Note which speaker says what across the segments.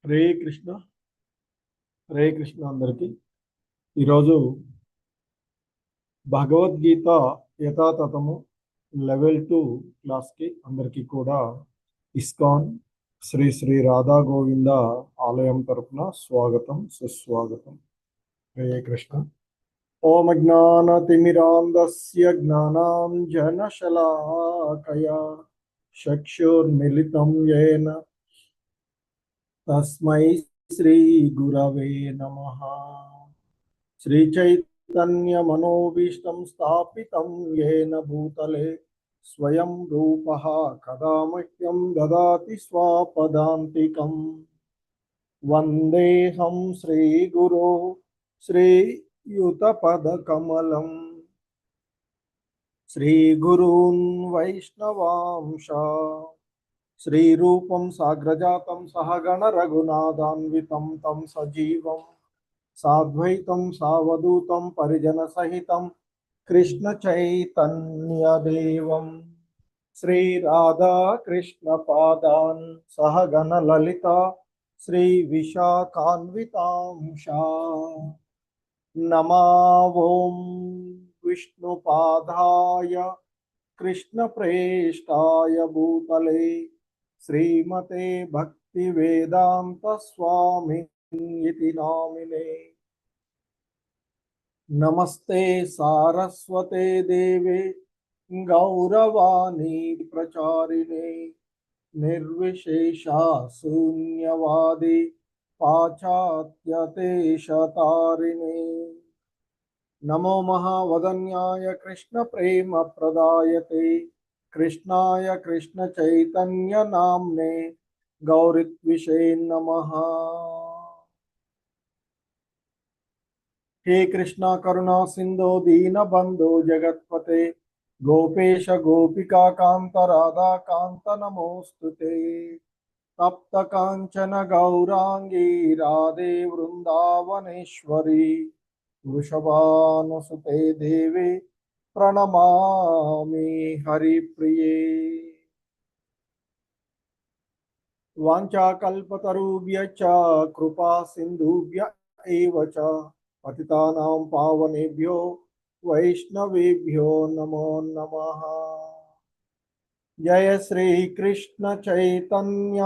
Speaker 1: హరే కృష్ణ. హరే కృష్ణ అందరికీ. ఈరోజు భగవద్గీత యథాతథము లెవెల్ 2 క్లాస్కి అందరికీ కూడా ఇస్కాన్ శ్రీ శ్రీ రాధా గోవింద ఆలయం తరపున స్వాగతం, సుస్వాగతం. హరే కృష్ణ. ఓం జ్ఞానతిమిరాంధస్య జ్ఞానాంజనశలాకయా చక్షుర్మిలితం యేన తస్మై శ్రీ గురవే నమః. శ్రీ చైతన్య మనోభీష్టం స్థాపితం యేన భూతలే స్వయం రూపః కదా మహ్యం దదాతి స్వపదాంతికం. వందేహం శ్రీ గురో శ్రీయుతపదకమలం. శ్రీ గురూన్ వైష్ణవాంశ శ్రీరూపం సాగ్రజాతం సహగణ రఘునాథాన్వితం తం సజీవం సాద్వైతం సావధూతం పరిజన సహితం కృష్ణ చైతన్యదేవం శ్రీ రాధా కృష్ణ పాదాన్ సహగణ లలిత శ్రీ విశాఖాన్వితాంశ. నమా ఓం విష్ణుపాదాయ కృష్ణ ప్రేష్టాయ భూతలే శ్రీమతే భక్తి వేదాంత స్వామి ఇతి నామినే. నమస్తే సారస్వతే దేవే గౌరవాణి ప్రచారిణే నిర్విశేష శూన్యవాది పాశ్చాత్యదేశతారిణే. నమో మహావదన్యాయ కృష్ణ ప్రేమ ప్రదాయతే కృష్ణాయ కృష్ణ చైతన్య నామ్నే గౌరిత్విషే నమః. హే కృష్ణ కరుణా సింధో దీనబంధో జగత్పతే గోపేశ గోపికా కాంత రాధా కాంత నమోస్తుతే. తప్త కాంచన గౌరాంగీ రాధే వృందావనేశ్వరి వృషభానుసుతే దేవి ప్రణమామి హరిప్రియే. వాంఛాకల్పతరుభ్యశ్చ కృపా సింధుభ్య ఏవ చ పతితానాం పావనేభ్యో వైష్ణవేభ్యో నమో నమః. జయ శ్రీ కృష్ణ చైతన్య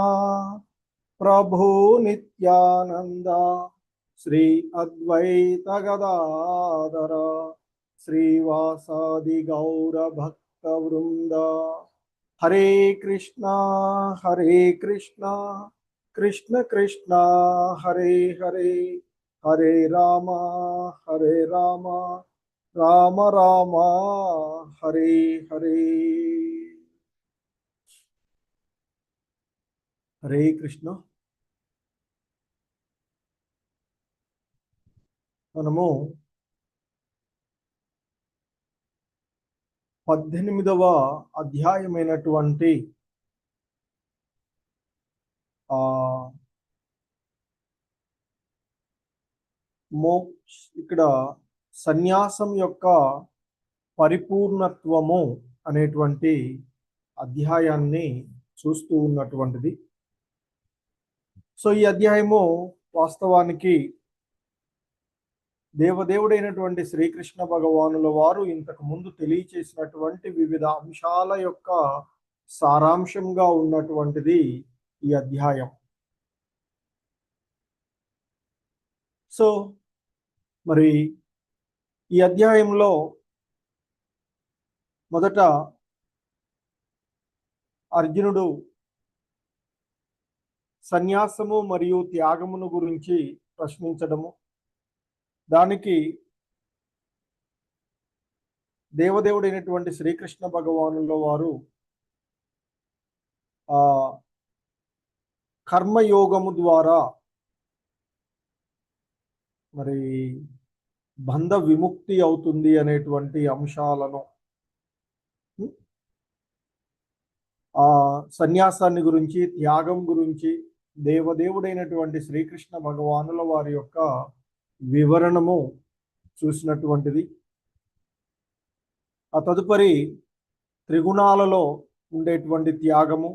Speaker 1: ప్రభు నిత్యానంద శ్రీ అద్వైత గదాధర శ్రీవాసాది గౌర భక్త వృంద. హరే కృష్ణ కృష్ణ కృష్ణ హరే హరే హరే రామ రామ రామ హరే హరే. హరే కృష్ణ. మనము 18వ అధ్యాయమైనటువంటి ఇక్కడ సన్యాసం యొక్క పరిపూర్ణత్వము అనేటువంటి అధ్యాయాన్ని చూస్తూ ఉన్నటువంటిది. సో ఈ అధ్యాయము వాస్తవానికి దేవదేవుడైనటువంటి శ్రీకృష్ణ భగవానుల వారు ఇంతకు ముందు తెలియచేసినటువంటి వివిధ అంశాల యొక్క సారాంశంగా ఉన్నటువంటిది ఈ అధ్యాయం. సో మరి ఈ అధ్యాయంలో మొదట అర్జునుడు సన్యాసము మరియు త్యాగమును గురించి ప్రశ్నించడము, దానికి దేవదేవుడైనటువంటి శ్రీకృష్ణ భగవానుల వారు కర్మయోగము ద్వారా మరి బంధ విముక్తి అవుతుంది అనేటువంటి అంశాలను, ఆ సన్యాసాన్ని గురించి, త్యాగం గురించి దేవదేవుడైనటువంటి శ్రీకృష్ణ భగవానుల వారి యొక్క వివరణము చూసినటువంటిది. ఆ తదుపరి త్రిగుణాలలో ఉండేటువంటి త్యాగము,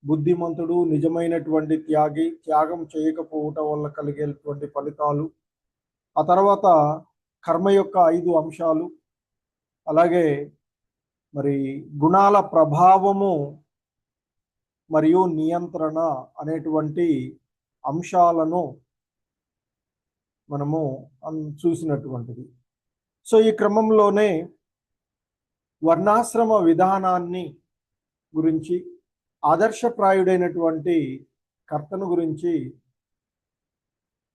Speaker 1: బుద్ధిమంతుడు, నిజమైనటువంటి త్యాగి, త్యాగం చేయకపోవటం వల్ల కలిగేటువంటి ఫలితాలు, ఆ తర్వాత కర్మ యొక్క 5 అంశాలు, అలాగే మరి గుణాల ప్రభావము మరియు నియంత్రణ అనేటువంటి అంశాలను మనము చూసినటువంటిది. సో ఈ క్రమంలోనే వర్ణాశ్రమ విధానాన్ని గురించి, ఆదర్శప్రాయుడైనటువంటి కర్తను గురించి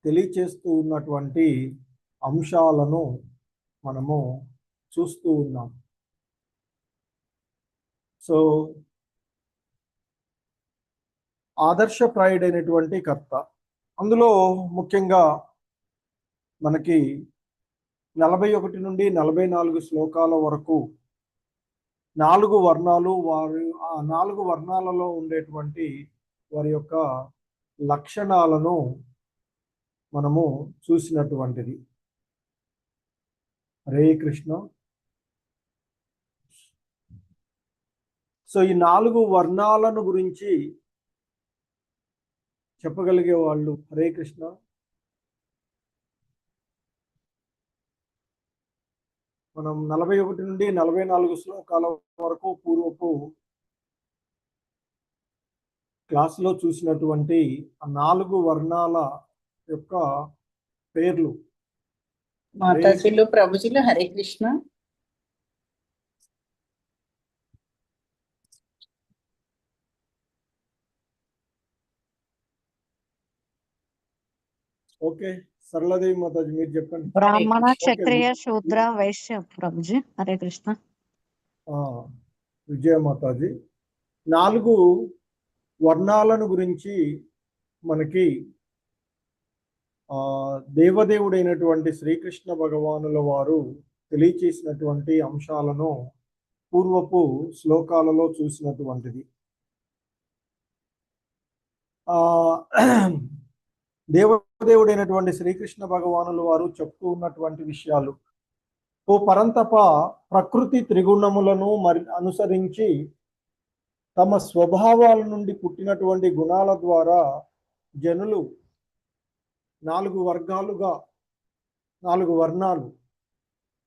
Speaker 1: తెలియచేస్తూ ఉన్నటువంటి అంశాలను మనము చూస్తూ ఉన్నాం. సో ఆదర్శప్రాయుడైనటువంటి కర్త, అందులో ముఖ్యంగా మనకి 41 నుండి 44 శ్లోకాల వరకు 4 వర్ణాలు, వారి ఆ 4 వర్ణాలలో ఉండేటువంటి వారి యొక్క లక్షణాలను మనము చూసినటువంటిది. హరే కృష్ణ. సో ఈ 4 వర్ణాలను గురించి చెప్పగలిగే వాళ్ళు హరే కృష్ణ. మనం 41 నుండి 44 శ్లోకాల వరకు పూర్వపు క్లాసులో చూసినటువంటి ఆ 4 వర్ణాల యొక్క పేర్లు.
Speaker 2: మాతాజీలు, ప్రభుజీలు, హరే కృష్ణ.
Speaker 1: ఓకే, సరళదేవి మాతాజీ మీరు చెప్పండి.
Speaker 3: బ్రాహ్మణ, క్షత్రియ, శూద్ర, వైశ్య. ప్రభుజీ హరే కృష్ణ.
Speaker 1: విజయ మాతాజీ, 4 వర్ణాలను గురించి మనకి దేవదేవుడైనటువంటి శ్రీకృష్ణ భగవానుల వారు తెలియచేసినటువంటి అంశాలను పూర్వపు శ్లోకాలలో చూసినటువంటిది. దేవదేవుడైనటువంటి శ్రీకృష్ణ భగవానుల వారు చెప్తూ ఉన్నటువంటి విషయాలు, ఓ పరంతప, ప్రకృతి త్రిగుణములను అనుసరించి తమ స్వభావాల నుండి పుట్టినటువంటి గుణాల ద్వారా జనులు 4 వర్గాలుగా, 4 వర్ణాలు,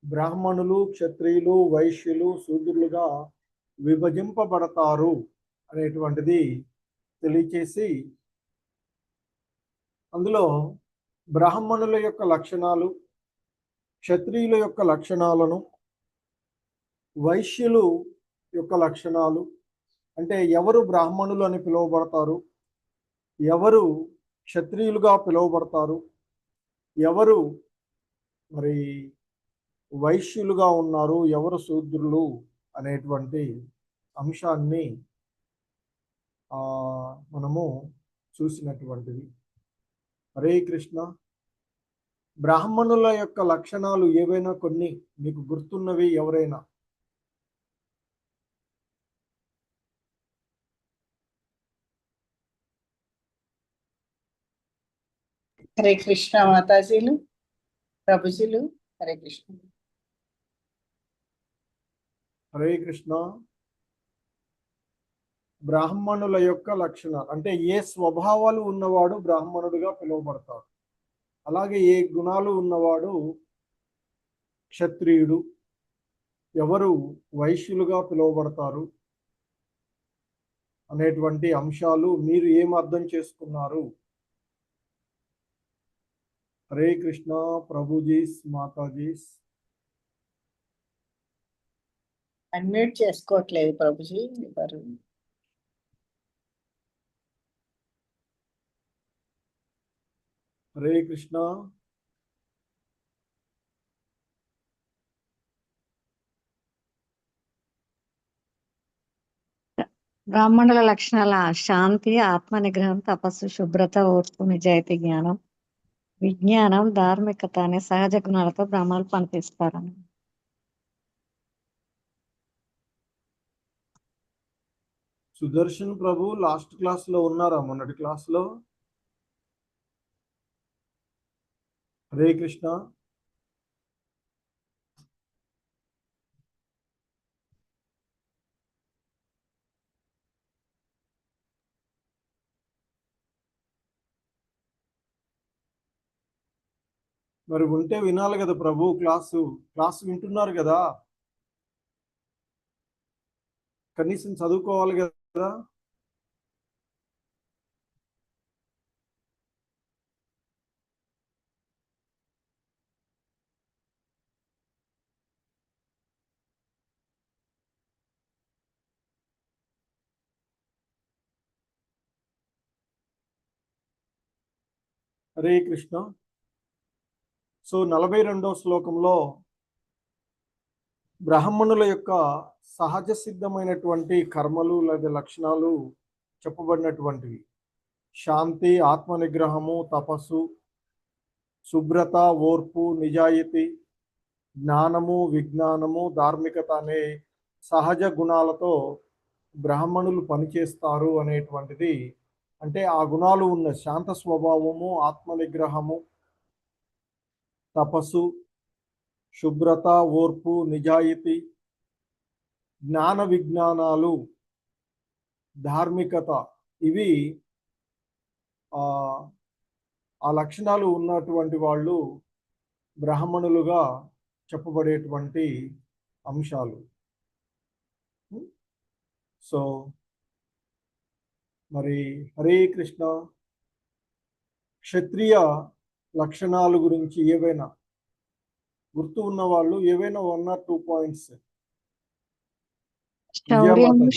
Speaker 1: బ్రాహ్మణులు, క్షత్రియులు, వైశ్యులు, శూద్రులుగా విభజింపబడతారు అనేటువంటిది తెలియచేసి, అందులో బ్రాహ్మణుల యొక్క లక్షణాలు, క్షత్రియుల యొక్క లక్షణాలను, వైశ్యులు యొక్క లక్షణాలు, అంటే ఎవరు బ్రాహ్మణులు అని పిలువబడతారు, ఎవరు క్షత్రియులుగా పిలువబడతారు, ఎవరు మరి వైశ్యులుగా ఉన్నారు, ఎవరు శూద్రులు అనేటువంటి అంశాన్ని మనము చూసినటువంటిది. హరే కృష్ణ. బ్రాహ్మణుల యొక్క లక్షణాలు ఏవైనా కొన్ని మీకు గుర్తున్నవి ఎవరైనా?
Speaker 2: హరే కృష్ణ మాతాజీలు, ప్రభుజీలు, హరే కృష్ణ.
Speaker 1: హరే కృష్ణ. బ్రాహ్మణుల యొక్క లక్షణాలు అంటే ఏ స్వభావాలు ఉన్నవాడు బ్రాహ్మణుడిగా పిలువబడతాడు, అలాగే ఏ గుణాలు ఉన్నవాడు క్షత్రియుడు, ఎవరు వైశ్యులుగా పిలువబడతారు అనేటువంటి అంశాలు మీరు ఏం అర్థం చేసుకున్నారు? హరే కృష్ణ. ప్రభుజీస్, మాతాజీస్.
Speaker 2: అన్మ్యూట్ చేసుకోవట్లేదు ప్రభుజీ ఎవరు.
Speaker 1: హరే కృష్ణ.
Speaker 3: బ్రాహ్మణుల లక్షణాల శాంతి, ఆత్మ నిగ్రహం, తపస్సు, శుభ్రత, ఓర్పు, నిజాయితీ, జ్ఞానం, విజ్ఞానం, ధార్మికత అనే సహజ గుణాలతో బ్రాహ్మణులు పనిచేస్తారని.
Speaker 1: సుదర్శన్ ప్రభు లాస్ట్ క్లాస్ లో ఉన్నారా? మొన్నటి క్లాస్ లో? హరే కృష్ణ. మరి ఉంటే వినాలి కదా ప్రభు, క్లాసు వింటున్నారు కదా, కనీసం చదువుకోవాలి కదా. హరే కృష్ణ. సో 42వ శ్లోకంలో బ్రాహ్మణుల యొక్క సహజ సిద్ధమైనటువంటి కర్మలు లేదా లక్షణాలు చెప్పబడినటువంటివి. శాంతి, ఆత్మ నిగ్రహము, తపస్సు, శుభ్రత, ఓర్పు, నిజాయితీ, జ్ఞానము, విజ్ఞానము, ధార్మికత అనే సహజ గుణాలతో బ్రాహ్మణులు పనిచేస్తారు అనేటువంటిది. అంటే ఆ గుణాలు ఉన్న శాంత స్వభావము, ఆత్మ నిగ్రహము, తపస్సు, శుభ్రత, ఓర్పు, నిజాయితీ, జ్ఞాన విజ్ఞానాలు, ధార్మికత, ఇవి ఆ లక్షణాలు ఉన్నటువంటి వాళ్ళు బ్రాహ్మణులుగా చెప్పబడేటువంటి అంశాలు. సో మరి హరే కృష్ణ. క్షత్రియ లక్షణాల గురించి ఏవైనా గుర్తు ఉన్న వాళ్ళు ఏవైనా 1 or 2 పాయింట్స్.
Speaker 3: శౌర్యము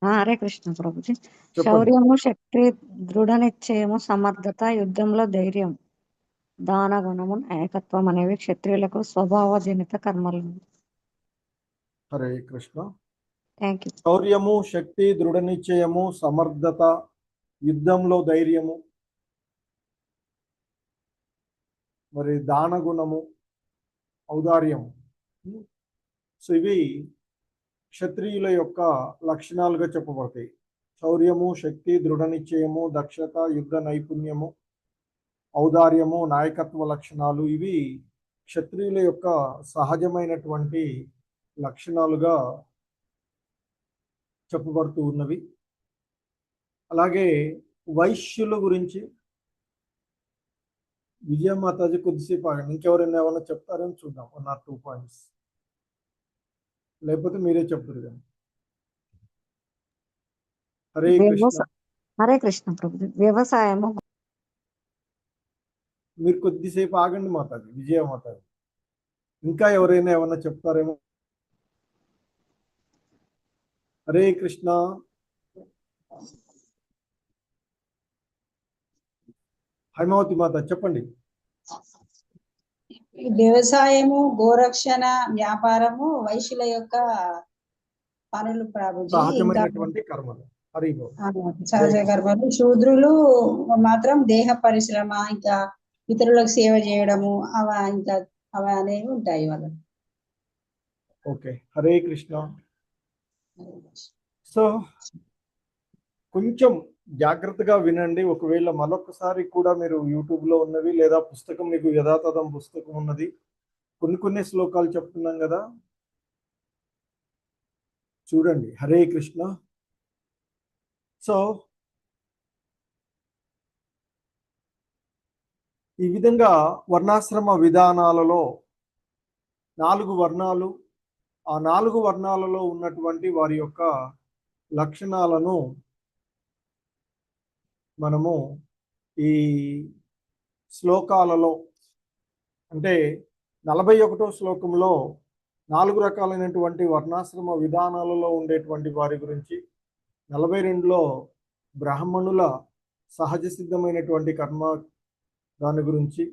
Speaker 3: హరే కృష్ణ ప్రభుజీ. శౌర్యము, శక్తి, దృఢ నిశ్చయము, సమర్థత, యుద్ధంలో ధైర్యం, దాన గుణము, ఏకత్వం అనేవి క్షత్రియులకు స్వభావజనిత కర్మలు.
Speaker 1: హరే కృష్ణ.
Speaker 3: Thank you.
Speaker 1: శౌర్యము, శక్తి, దృఢ నిశ్చయము, సమర్థత, యుద్ధంలో ధైర్యము, మరి దాన గుణము, ఔదార్యము. సో ఇవి క్షత్రియుల యొక్క లక్షణాలుగా చెప్పబడతాయి. శౌర్యము, శక్తి, దృఢ నిశ్చయము, దక్షత, యుద్ధ నైపుణ్యము, ఔదార్యము, నాయకత్వ లక్షణాలు, ఇవి క్షత్రియుల యొక్క సహజమైనటువంటి లక్షణాలుగా చెప్పబడుతూ ఉన్నవి. అలాగే వైశ్యుల గురించి విజయమాతాజీ కొద్దిసేపు ఆగండి. ఇంకెవరైనా ఏమైనా చెప్తారని చూద్దాం. 1 or 2 పాయింట్స్, లేకపోతే మీరే చెప్తారు కానీ. హరే కృష్ణ.
Speaker 3: హరే కృష్ణ ప్రభు. వ్యవసాయము.
Speaker 1: మీరు కొద్దిసేపు ఆగండి మాతాజీ, విజయమాతాజీ. ఇంకా ఎవరైనా ఏమన్నా చెప్తారేమో. హరే కృష్ణ. హైమావతి మాత చెప్పండి.
Speaker 4: వ్యవసాయము, గోరక్షణ, వ్యాపారము వైశ్యుల యొక్క పనులు ప్రభుజీ.
Speaker 1: సహజమైనటువంటి కర్మలు. హరి
Speaker 4: సహజ కర్మలు. శూద్రులు మాత్రం దేహ పరిశ్రమ, ఇంకా ఇతరులకు సేవ చేయడము, అవి అనేవి ఉంటాయి వాళ్ళకి.
Speaker 1: ఓకే. హరే కృష్ణ. సో కొంచెం జాగ్రత్తగా వినండి. ఒకవేళ మరొకసారి కూడా మీరు యూట్యూబ్లో ఉన్నవి లేదా పుస్తకం, మీకు యథాతథం పుస్తకం ఉన్నది, కొన్ని శ్లోకాలు చెప్తున్నాం కదా, చూడండి. హరే కృష్ణ. సో ఈ విధంగా వర్ణాశ్రమ విధానాలలో 4 వర్ణాలు, ఆ 4 వర్ణాలలో ఉన్నటువంటి వారి యొక్క లక్షణాలను మనము ఈ శ్లోకాలలో, అంటే 41వ శ్లోకంలో 4 రకాలైనటువంటి వర్ణాశ్రమ విధానాలలో ఉండేటువంటి వారి గురించి, 42లో బ్రాహ్మణుల సహజ సిద్ధమైనటువంటి కర్మ దాని గురించి,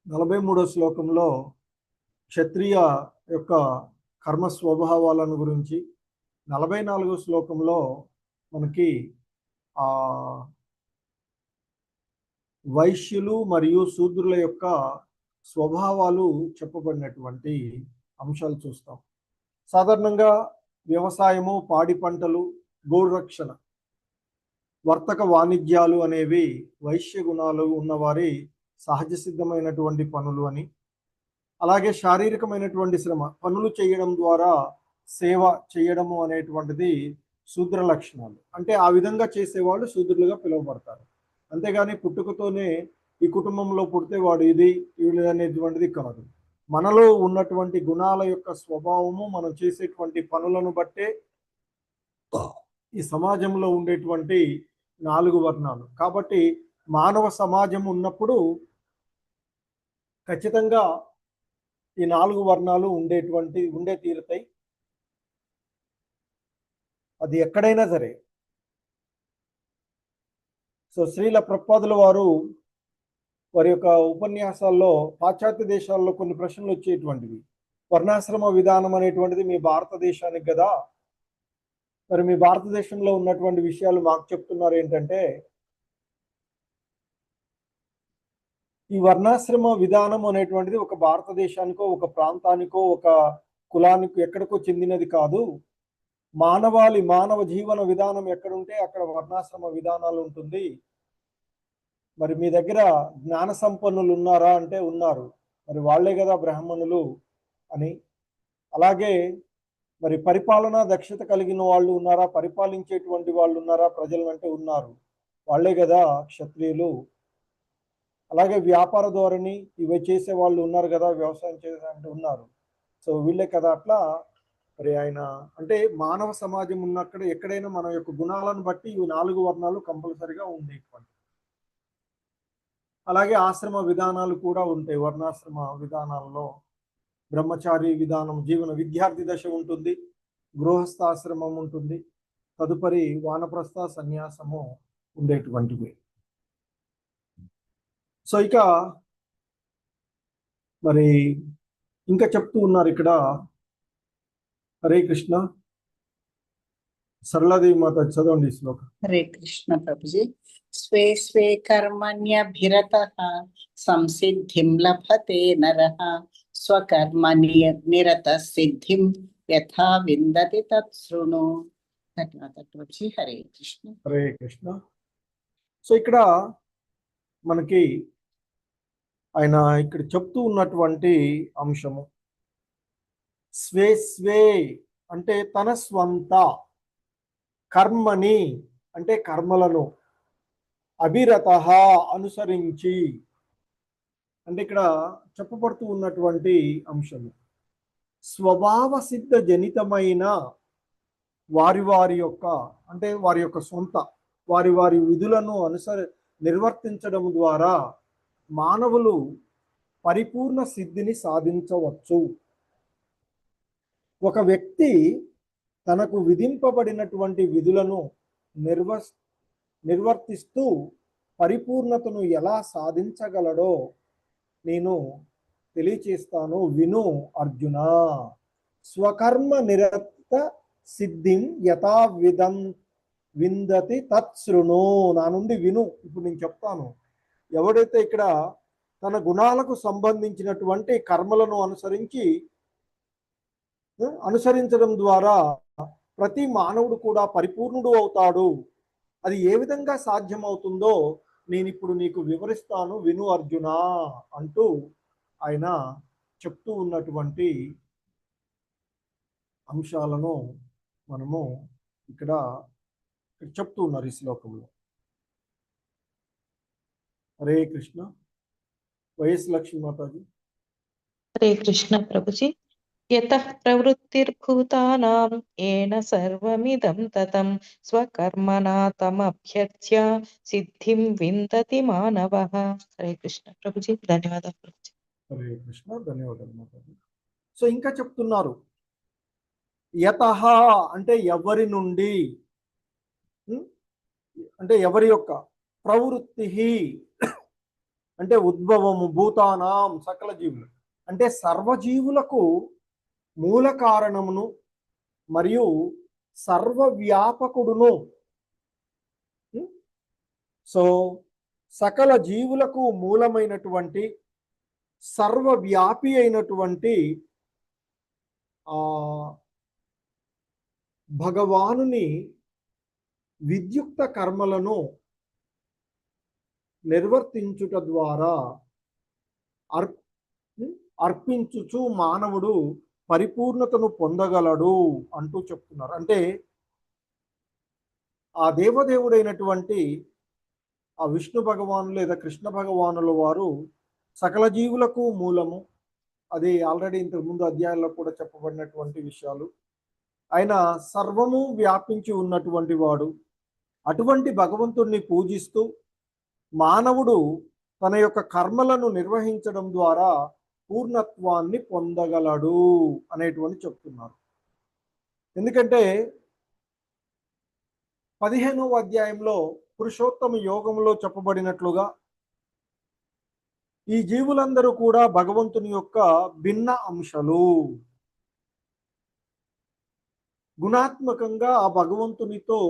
Speaker 1: 43వ శ్లోకంలో క్షత్రియ యొక్క కర్మ స్వభావాలను గురించి, 44వ శ్లోకంలో మనకి వైశ్యులు మరియు శూద్రుల యొక్క స్వభావాలు చెప్పబడినటువంటి అంశాలు చూస్తాం. సాధారణంగా వ్యవసాయము, పాడి పంటలు, గోరక్షణ, వర్తక వాణిజ్యాలు అనేవి వైశ్య గుణాలు ఉన్నవారి సహజ సిద్ధమైనటువంటి పనులు అని, అలాగే శారీరకమైనటువంటి శ్రమ, పనులు చేయడం ద్వారా సేవ చేయడము అనేటువంటిది శూద్ర లక్షణాలు. అంటే ఆ విధంగా చేసేవాళ్ళు శూద్రులుగా పిలువబడతారు. అంతేగాని పుట్టుకతోనే ఈ కుటుంబంలో పుడితే వాడు ఇది వీళ్ళు అనేటువంటిది కాదు. మనలో ఉన్నటువంటి గుణాల యొక్క స్వభావము, మనం చేసేటువంటి పనులను బట్టే ఈ సమాజంలో ఉండేటువంటి 4 వర్ణాలు. కాబట్టి మానవ సమాజం ఉన్నప్పుడు ఖచ్చితంగా ఈ 4 వర్ణాలు ఉండే తీరుతాయి. అది ఎక్కడైనా సరే. సో శ్రీల ప్రభుపాదుల వారి యొక్క ఉపన్యాసాల్లో పాశ్చాత్య దేశాల్లో కొన్ని ప్రశ్నలు వచ్చేటువంటివి. వర్ణాశ్రమ విధానం అనేటువంటిది మీ భారతదేశానికి కదా, మరి మీ భారతదేశంలో ఉన్నటువంటి విషయాలు మాకు చెప్తున్నారు ఏంటంటే, ఈ వర్ణాశ్రమ విధానం అనేటువంటిది ఒక భారతదేశానికో, ఒక ప్రాంతానికో, ఒక కులానికో, ఎక్కడికో చెందినది కాదు. మానవ జీవన విధానం ఎక్కడుంటే అక్కడ వర్ణాశ్రమ విధానాలు ఉంటుంది. మరి మీ దగ్గర జ్ఞాన సంపన్నులు ఉన్నారా అంటే ఉన్నారు, మరి వాళ్లే కదా బ్రాహ్మణులు అని. అలాగే మరి పరిపాలనా దక్షత కలిగిన వాళ్ళు ఉన్నారా, పరిపాలించేటువంటి వాళ్ళు ఉన్నారా ప్రజలను అంటే ఉన్నారు, వాళ్లే కదా క్షత్రియులు. అలాగే వ్యాపార ధోరణి ఇవి చేసే వాళ్ళు ఉన్నారు కదా, వ్యవసాయం చేసే అంటే ఉన్నారు. సో వీళ్ళే కదా. అట్లా మరి ఆయన అంటే మానవ సమాజం ఉన్నక్కడ ఎక్కడైనా మన యొక్క గుణాలను బట్టి ఇవి 4 వర్ణాలు కంపల్సరిగా ఉండేటువంటి. అలాగే ఆశ్రమ విధానాలు కూడా ఉంటాయి. వర్ణాశ్రమ విధానాల్లో బ్రహ్మచారి విధానం, జీవన విద్యార్థి దశ ఉంటుంది, గృహస్థాశ్రమం ఉంటుంది, తదుపరి వానప్రస్థ సన్యాసము ఉండేటువంటివి. సో ఇక మరి ఇంకా చెప్తూ ఉన్నారు ఇక్కడ. హరే కృష్ణ. సరళాదేవి మాత చదవండి శ్లోకం.
Speaker 2: హరే కృష్ణ ప్రభుజీ. స్వే స్వే కర్మణ్యభిరతః సంసిద్ధిం లభతే నరః స్వకర్మ నిరత సిద్ధిం యథా విందతి తత్ శృణు. ధన్యవాదాలు ప్రభుజీ. హరే కృష్ణ.
Speaker 1: హరే కృష్ణ. సో ఇక్కడ మనకి ఆయన ఇక్కడ చెప్తూ ఉన్నటువంటి అంశము స్వే స్వే అంటే తన స్వంత, కర్మని అంటే కర్మలను, అభిరత అనుసరించి అంటే ఇక్కడ చెప్పబడుతూ ఉన్నటువంటి అంశము స్వభావ సిద్ధ జనితమైన వారి యొక్క అంటే వారి యొక్క సొంత వారి విధులను నిర్వర్తించడం ద్వారా మానవులు పరిపూర్ణ సిద్ధిని సాధించవచ్చు. ఒక వ్యక్తి తనకు విధింపబడినటువంటి విధులను నిర్వర్తిస్తూ పరిపూర్ణతను ఎలా సాధించగలడో నేను తెలియచేస్తాను, విను అర్జున. స్వకర్మ నిరత సిద్ధిం యథా విందతి తత్శృణు. నా నుండి విను. ఇప్పుడు నేను చెప్తాను. ఎవడైతే ఇక్కడ తన గుణాలకు సంబంధించినటువంటి కర్మలను అనుసరించడం ద్వారా ప్రతి మానవుడు కూడా పరిపూర్ణుడు అవుతాడు. అది ఏ విధంగా సాధ్యమవుతుందో నేను ఇప్పుడు నీకు వివరిస్తాను, విను అర్జున అంటూ ఆయన చెప్తూ ఉన్నటువంటి అంశాలను మనము ఇక్కడ చెప్తూ ఉన్నారు ఈ శ్లోకంలో. హరే కృష్ణ. వైఎస్ లక్ష్మీ మాతాజీ.
Speaker 5: హరే కృష్ణ ప్రభుజీ. యతః ప్రవృత్తిర్భూతానాం ఏన సర్వమిదం తతం స్వకర్మణా తమభ్యర్చ్య సిద్ధిం విందతి మానవః. హరే కృష్ణ ప్రభుజీ. ధన్యవాదాలు ప్రభుజీ.
Speaker 1: హరే కృష్ణ. ధన్యవాదాలు మాతాజీ. సో ఇంకా చెప్తున్నారు యతః అంటే ఎవరి నుండి, అంటే ఎవరి యొక్క, ప్రవృత్తి అంటే ఉద్భవము, భూతానాం సకల జీవులు అంటే సర్వజీవులకు మూల కారణమును మరియు సర్వవ్యాపకుడును. సో సకల జీవులకు మూలమైనటువంటి సర్వవ్యాపి అయినటువంటి భగవానుని విద్యుక్త కర్మలను నిర్వర్తించుట ద్వారా అర్పించుచు మానవుడు పరిపూర్ణతను పొందగలడు అంటూ చెప్తున్నారు. అంటే ఆ దేవదేవుడైనటువంటి ఆ విష్ణు భగవాను లేదా కృష్ణ భగవానుల వారు సకల జీవులకు మూలము. అది ఆల్రెడీ ఇంతకు ముందు అధ్యాయాల్లో కూడా చెప్పబడినటువంటి విషయాలు. ఆయన సర్వము వ్యాపించి ఉన్నటువంటి వాడు. అటువంటి భగవంతుణ్ణి పూజిస్తూ మానవుడు తన యొక్క కర్మలను నిర్వహించడం ద్వారా పూర్ణత్వాన్ని పొందగలడు అనేటువంటి చెప్తున్నారు. ఎందుకంటే 15వ అధ్యాయంలో పురుషోత్తమ యోగంలో చెప్పబడినట్లుగా ఈ జీవులందరూ కూడా భగవంతుని యొక్క భిన్న అంశాలు. గుణాత్మకంగా ఆ భగవంతునితో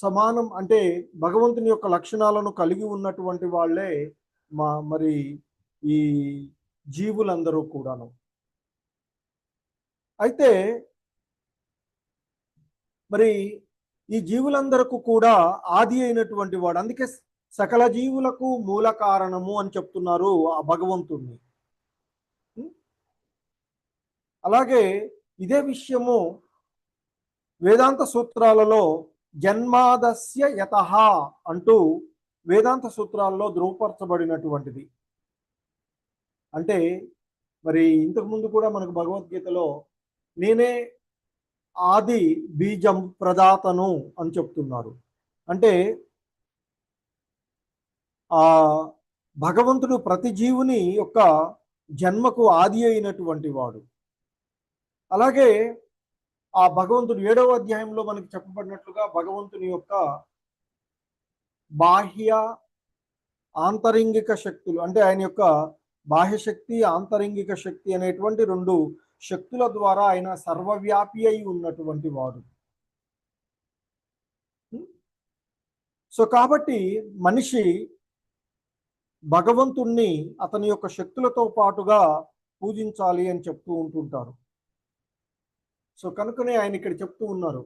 Speaker 1: సమానం, అంటే భగవంతుని యొక్క లక్షణాలను కలిగి ఉన్నటువంటి వాళ్ళే మరి ఈ జీవులందరూ కూడాను. అయితే మరి ఈ జీవులందరకు కూడా ఆది అయినటువంటి వాడు, అందుకే సకల జీవులకు మూల కారణము అని చెప్తున్నారు ఆ భగవంతుణ్ణి. అలాగే ఇదే విషయము వేదాంత సూత్రాలలో జన్మాదస్య యతః అంటూ వేదాంత సూత్రాల్లో ధృవపరచబడినటువంటిది. అంటే మరి ఇంతకుముందు కూడా మనకు భగవద్గీతలో నేనే ఆది బీజం ప్రదాతను అని చెప్తున్నారు. అంటే ఆ భగవంతుడు ప్రతి జీవుని యొక్క జన్మకు ఆది అయినటువంటి వాడు. అలాగే ఆ భగవంతుడు 7వ అధ్యాయంలో మనకి చెప్పబడినట్లుగా భగవంతుని యొక్క బాహ్య ఆంతరింగిక శక్తులు, అంటే ఆయన యొక్క బాహ్య శక్తి ఆంతరింగిక శక్తి అనేటువంటి 2 శక్తుల ద్వారా ఆయన సర్వవ్యాపి అయి ఉన్నటువంటి వాడు. సో కాబట్టి మనిషి భగవంతుణ్ణి అతని యొక్క శక్తులతో పాటుగా పూజించాలి అని చెప్తూ ఉంటుంటారు. సో కనుకనే ఆయన ఇక్కడ చెప్తూ ఉన్నారు,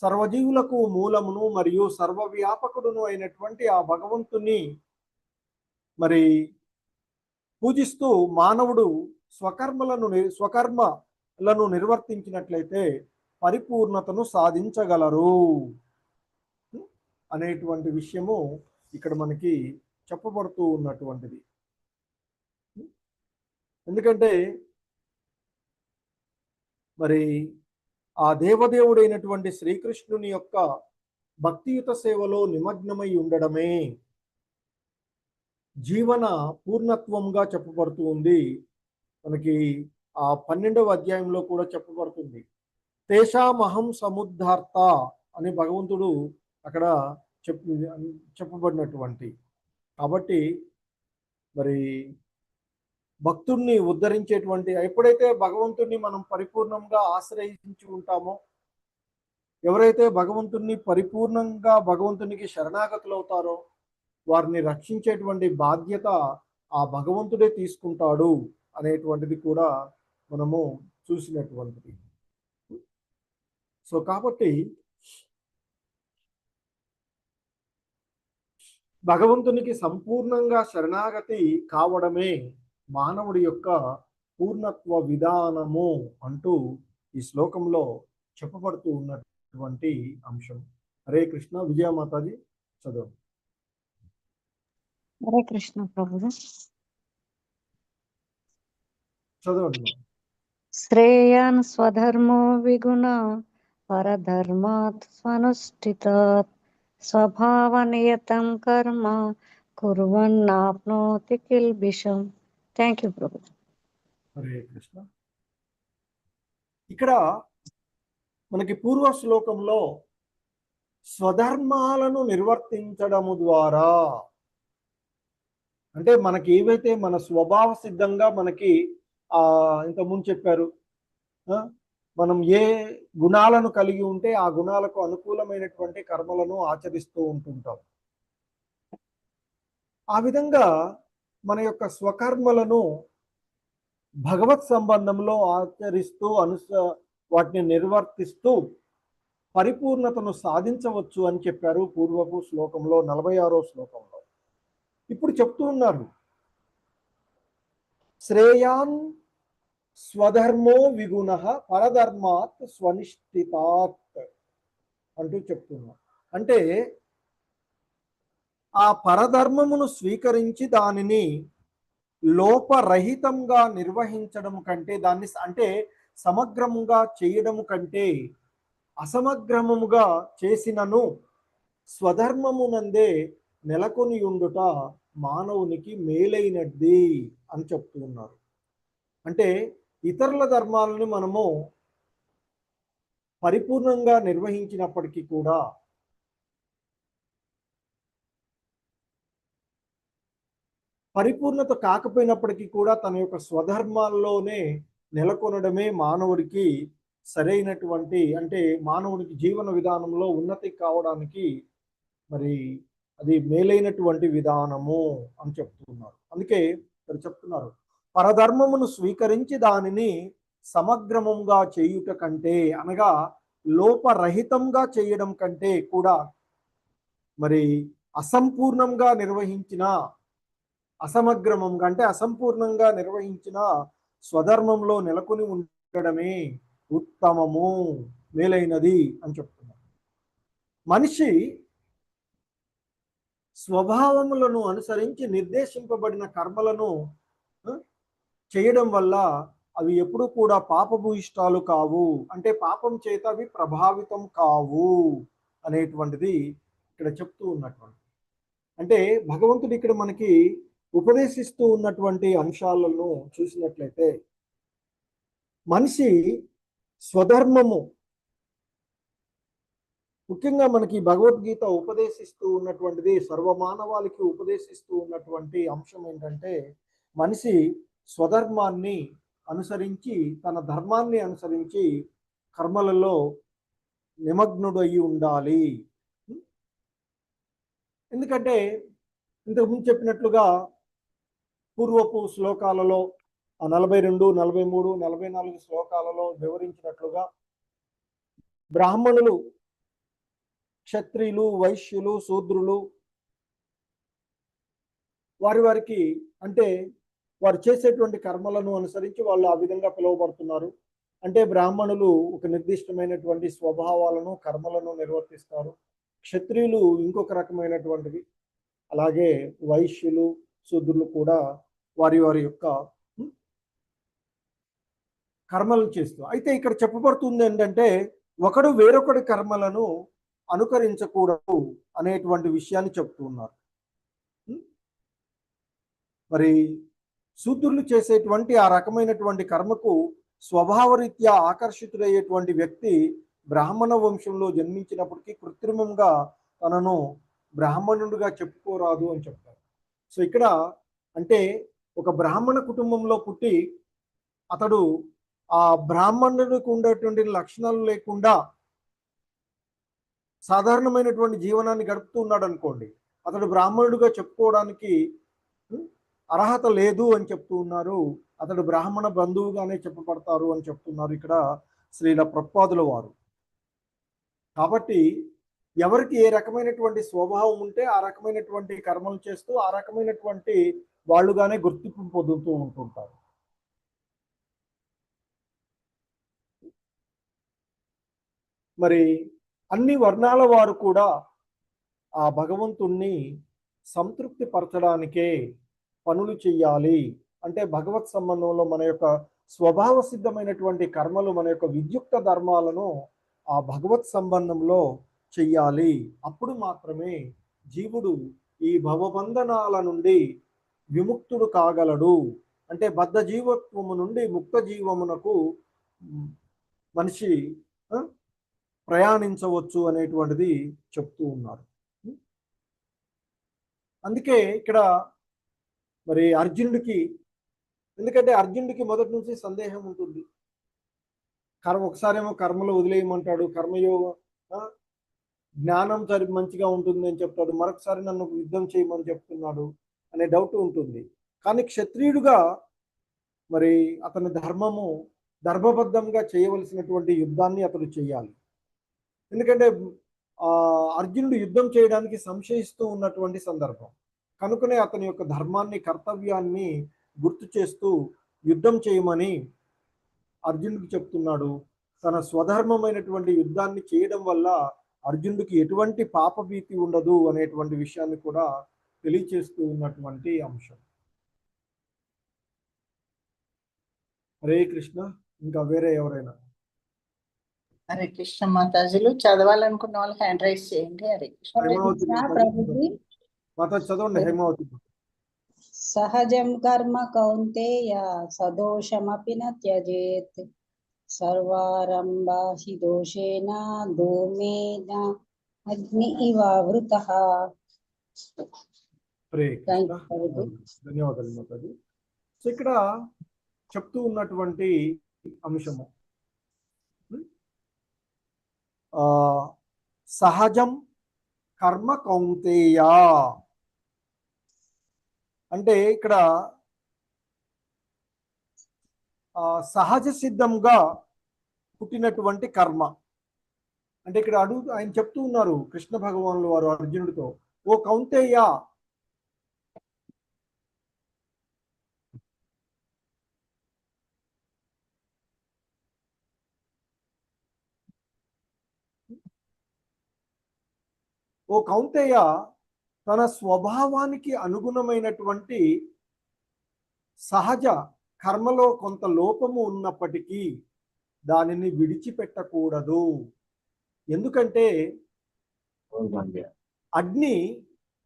Speaker 1: సర్వజీవులకు మూలమును మరియు సర్వవ్యాపకుడును అయినటువంటి ఆ భగవంతుని మరి పూజిస్తూ మానవుడు స్వకర్మలను నిర్వర్తించినట్లయితే పరిపూర్ణతను సాధించగలరు అనేటువంటి విషయము ఇక్కడ మనకి చెప్పబడుతూ ఉన్నటువంటిది. ఎందుకంటే మరి ఆ దేవదేవుడైనటువంటి శ్రీకృష్ణుని యొక్క భక్తియుత సేవలో నిమగ్నమై ఉండడమే జీవన పూర్ణత్వంగా చెప్పబడుతూ ఉంది. మనకి ఆ 12వ అధ్యాయంలో కూడా చెప్పబడుతుంది. తేషామహం సముద్ధార్త అని భగవంతుడు అక్కడ చెప్పబడినటువంటి. కాబట్టి మరి భక్తుడిని ఉద్ధరించేటువంటి, ఎప్పుడైతే భగవంతుడిని మనం పరిపూర్ణంగా ఆశ్రయించి ఉంటామో, ఎవరైతే భగవంతుడిని పరిపూర్ణంగా భగవంతునికి శరణాగతులు అవుతారో వారిని రక్షించేటువంటి బాధ్యత ఆ భగవంతుడే తీసుకుంటాడు అనేటువంటిది కూడా మనము చూసినటువంటిది. సో కాబట్టి భగవంతునికి సంపూర్ణంగా శరణాగతి కావడమే మానవుడి యొక్క పూర్ణత్వ విధానము అంటూ ఈ శ్లోకంలో చెప్పబడుతూ ఉన్నటువంటి అంశం. హరే కృష్ణ. విజయమాతాజీ చదువు.
Speaker 3: హరే కృష్ణ ప్రభుజీ.
Speaker 1: చదవండి.
Speaker 3: శ్రేయాన్ స్వధర్మో విగుణ పరధర్మాత్ స్వనుష్ఠితాత్ స్వభావనియతం కర్మ కుర్వన్నాప్నోతి కిల్బిషం. థ్యాంక్ యూ ప్రభు.
Speaker 1: హరే కృష్ణ. ఇక్కడ మనకి పూర్వ శ్లోకంలో స్వధర్మాలను నిర్వర్తించడము ద్వారా, అంటే మనకి ఏవైతే మన స్వభావ సిద్ధంగా మనకి ఇంతకుముందు చెప్పారు, మనం ఏ గుణాలను కలిగి ఉంటే ఆ గుణాలకు అనుకూలమైనటువంటి కర్మలను ఆచరిస్తూ ఉంటుంటాం. ఆ విధంగా మన యొక్క స్వకర్మలను భగవత్ సంబంధంలో ఆచరిస్తూ వాటిని నిర్వర్తిస్తూ పరిపూర్ణతను సాధించవచ్చు అని చెప్పారు పూర్వపు శ్లోకంలో, 46వ శ్లోకంలో. ఇప్పుడు చెప్తూ ఉన్నారు, శ్రేయాన్ స్వధర్మో విగుణ పరధర్మాత్ స్వనిష్ఠితాత్ అంటూ చెప్తున్నారు. అంటే ఆ పరధర్మమును స్వీకరించి దానిని లోపరహితంగా నిర్వహించడం కంటే, దాన్ని అంటే సమగ్రముగా చేయడం కంటే అసమగ్రమముగా చేసినను స్వధర్మమునందే నెలకొని ఉండుట మానవునికి మేలైనది అని చెప్తూ ఉన్నారు. అంటే ఇతరుల ధర్మాలను మనము పరిపూర్ణంగా నిర్వహించినప్పటికీ కూడా పరిపూర్ణత కాకపోయినప్పటికీ కూడా తన యొక్క స్వధర్మాల్లోనే నెలకొనడమే మానవుడికి సరైనటువంటి, అంటే మానవుడికి జీవన విధానంలో ఉన్నతి కావడానికి మరి అది మేలైనటువంటి విధానము అని చెప్తున్నారు. అందుకే ఇక్కడ చెప్తున్నారు, పరధర్మమును స్వీకరించి దానిని సమగ్రమంగా చేయుట కంటే, అనగా లోపరహితంగా చేయడం కంటే కూడా మరి అసంపూర్ణంగా నిర్వహించిన, అసమగ్రమంగా అంటే అసంపూర్ణంగా నిర్వహించిన స్వధర్మంలో నెలకొని ఉండడమే ఉత్తమము, మేలైనది అని చెప్తున్నారు. మనిషి స్వభావములను అనుసరించి నిర్దేశింపబడిన కర్మలను చేయడం వల్ల అవి ఎప్పుడు కూడా పాపభూయిష్టాలు కావు, అంటే పాపం చేత అవి ప్రభావితం కావు అనేటువంటిది ఇక్కడ చెప్తూ ఉన్నటువంటి. అంటే భగవంతుడు ఇక్కడ మనకి ఉపదేశిస్తూ ఉన్నటువంటి అంశాలను చూసినట్లయితే, మనిషి స్వధర్మము, ముఖ్యంగా మనకి భగవద్గీత ఉపదేశిస్తూ ఉన్నటువంటిది, సర్వమానవాళికి ఉపదేశిస్తూ ఉన్నటువంటి అంశం ఏంటంటే, మనిషి స్వధర్మాన్ని అనుసరించి, తన ధర్మాన్ని అనుసరించి కర్మలలో నిమగ్నుడయి ఉండాలి. ఎందుకంటే ఇంతకుముందు చెప్పినట్లుగా పూర్వపు శ్లోకాలలో 42, 43, 44 శ్లోకాలలో వివరించినట్లుగా బ్రాహ్మణులు, క్షత్రియులు, వైశ్యులు, శూద్రులు వారికి అంటే వారు చేసేటువంటి కర్మలను అనుసరించి వాళ్ళు ఆ విధంగా పిలువబడుతున్నారు. అంటే బ్రాహ్మణులు ఒక నిర్దిష్టమైనటువంటి స్వభావాలను, కర్మలను నిర్వర్తిస్తారు. క్షత్రియులు ఇంకొక రకమైనటువంటివి, అలాగే వైశ్యులు, శూద్రులు కూడా వారి యొక్క కర్మలను చేస్తూ. అయితే ఇక్కడ చెప్పబడుతుంది ఏంటంటే, ఒకడు వేరొకటి కర్మలను అనుకరించకూడదు అనేటువంటి విషయాన్ని చెప్తూ ఉన్నారు. మరి శూద్రులు చేసేటువంటి ఆ రకమైనటువంటి కర్మకు స్వభావరీత్యా ఆకర్షితుడయ్యేటువంటి వ్యక్తి బ్రాహ్మణ వంశంలో జన్మించినప్పటికీ కృత్రిమంగా తనను బ్రాహ్మణుడిగా చెప్పుకోరాదు అని చెప్తారు. సో ఇక్కడ అంటే ఒక బ్రాహ్మణ కుటుంబంలో పుట్టి అతడు ఆ బ్రాహ్మణుడికి ఉండేటువంటి లక్షణాలు లేకుండా సాధారణమైనటువంటి జీవనాన్ని గడుపుతూ ఉన్నాడు అనుకోండి, అతడు బ్రాహ్మణుడిగా చెప్పుకోవడానికి అర్హత లేదు అని చెప్తూ ఉన్నారు. అతడు బ్రాహ్మణ బంధువుగానే చెప్పబడతారు అని చెప్తున్నారు ఇక్కడ శ్రీల ప్రభుపాదుల వారు. కాబట్టి ఎవరికి ఏ రకమైనటువంటి స్వభావం ఉంటే ఆ రకమైనటువంటి కర్మలు చేస్తూ ఆ రకమైనటువంటి వాళ్ళుగానే గుర్తింపు పొందుతూ ఉంటుంటారు. మరి అన్ని వర్ణాల వారు కూడా ఆ భగవంతుణ్ణి సంతృప్తి పరచడానికే పనులు చెయ్యాలి. అంటే భగవత్ సంబంధంలో మన యొక్క స్వభావ సిద్ధమైనటువంటి కర్మలు, మన యొక్క విద్యుక్త ధర్మాలను ఆ భగవత్ సంబంధంలో చెయ్యాలి. అప్పుడు మాత్రమే జీవుడు ఈ భవబంధనాల నుండి విముక్తుడు కాగలడు. అంటే బద్ధ జీవత్వము నుండి ముక్త జీవమునకు మనిషి ప్రయాణించవచ్చు అనేటువంటిది చెప్తూ ఉన్నారు. అందుకే ఇక్కడ మరి అర్జునుడికి, ఎందుకంటే అర్జునుడికి మొదటి నుంచి సందేహం ఉంటుంది. ఒకసారేమో కర్మలు వదిలేయమంటాడు, కర్మయోగం జ్ఞానం మంచిగా ఉంటుంది అని చెప్తాడు, మరొకసారి నన్ను యుద్ధం చేయమని చెప్తున్నాడు అనే డౌట్ ఉంటుంది. కానీ క్షత్రియుడుగా మరి అతని ధర్మము ధర్మబద్ధంగా చేయవలసినటువంటి యుద్ధాన్ని అతడు చేయాలి. ఎందుకంటే అర్జునుడు యుద్ధం చేయడానికి సంశయిస్తూ ఉన్నటువంటి సందర్భం కనుకనే అతని యొక్క ధర్మాన్ని, కర్తవ్యాన్ని గుర్తు చేస్తూ యుద్ధం చేయమని అర్జునుడికి చెప్తున్నాడు. తన స్వధర్మమైనటువంటి యుద్ధాన్ని చేయడం వల్ల అర్జునుడికి ఎటువంటి పాపభీతి ఉండదు అనేటువంటి విషయాన్ని కూడా తెలియచేస్తూ ఉన్నటువంటి అంశం. హరే కృష్ణ. ఇంకా వేరే ఎవరైనా?
Speaker 2: హరే కృష్ణ మాతాజీలు, చదవాలనుకున్న వాళ్ళు హ్యాండ్ రైజ్ చేయండి. హరే కృష్ణ.
Speaker 1: హేమావతి
Speaker 4: ప్రభుజీ
Speaker 1: మాత చదవండి. హేమావతి.
Speaker 4: సహజం కర్మ కౌంతేయ సదోషమపి న త్యజేత్ సర్వారంభా హి దోషేణ ధూమేన అగ్ని ఇవావృతః.
Speaker 1: Hare
Speaker 4: Thank
Speaker 1: Krishna.
Speaker 4: you, Prabhuji.
Speaker 1: ధన్యవాదాలు మాతాజీ. సో ఇక్కడ చెప్తూ ఉన్నటువంటి అంశము సహజం కర్మ కౌంతేయ అంటే ఇక్కడ సహజ సిద్ధంగా పుట్టినటువంటి కర్మ అంటే ఇక్కడ ఆయన చెప్తూ ఉన్నారు కృష్ణ భగవానులు వారు అర్జునుడితో, ఓ కౌంతేయ, ఓ కౌంతేయ, తన స్వభావానికి అనుగుణమైనటువంటి సహజ కర్మలో కొంత లోపము ఉన్నప్పటికీ దానిని విడిచిపెట్టకూడదు. ఎందుకంటే అగ్ని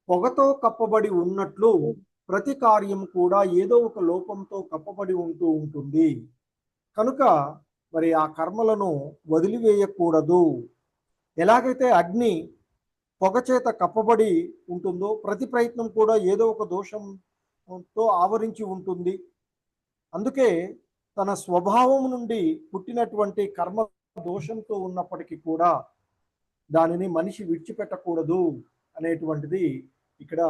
Speaker 1: పొగతో కప్పబడి ఉన్నట్లు ప్రతి కార్యం కూడా ఏదో ఒక లోపంతో కప్పబడి ఉంటూ ఉంటుంది. కనుక మరి ఆ కర్మలను వదిలివేయకూడదు. ఎలాగైతే అగ్ని పొగ చేత కప్పబడి ఉంటుందో ప్రతి ప్రయత్నం కూడా ఏదో ఒక దోషంతో ఆవరించి ఉంటుంది. అందుకే తన స్వభావం నుండి పుట్టినటువంటి కర్మ దోషంతో ఉన్నప్పటికీ కూడా దానిని మనిషి విడిచిపెట్టకూడదు అనేటువంటిది ఇక్కడ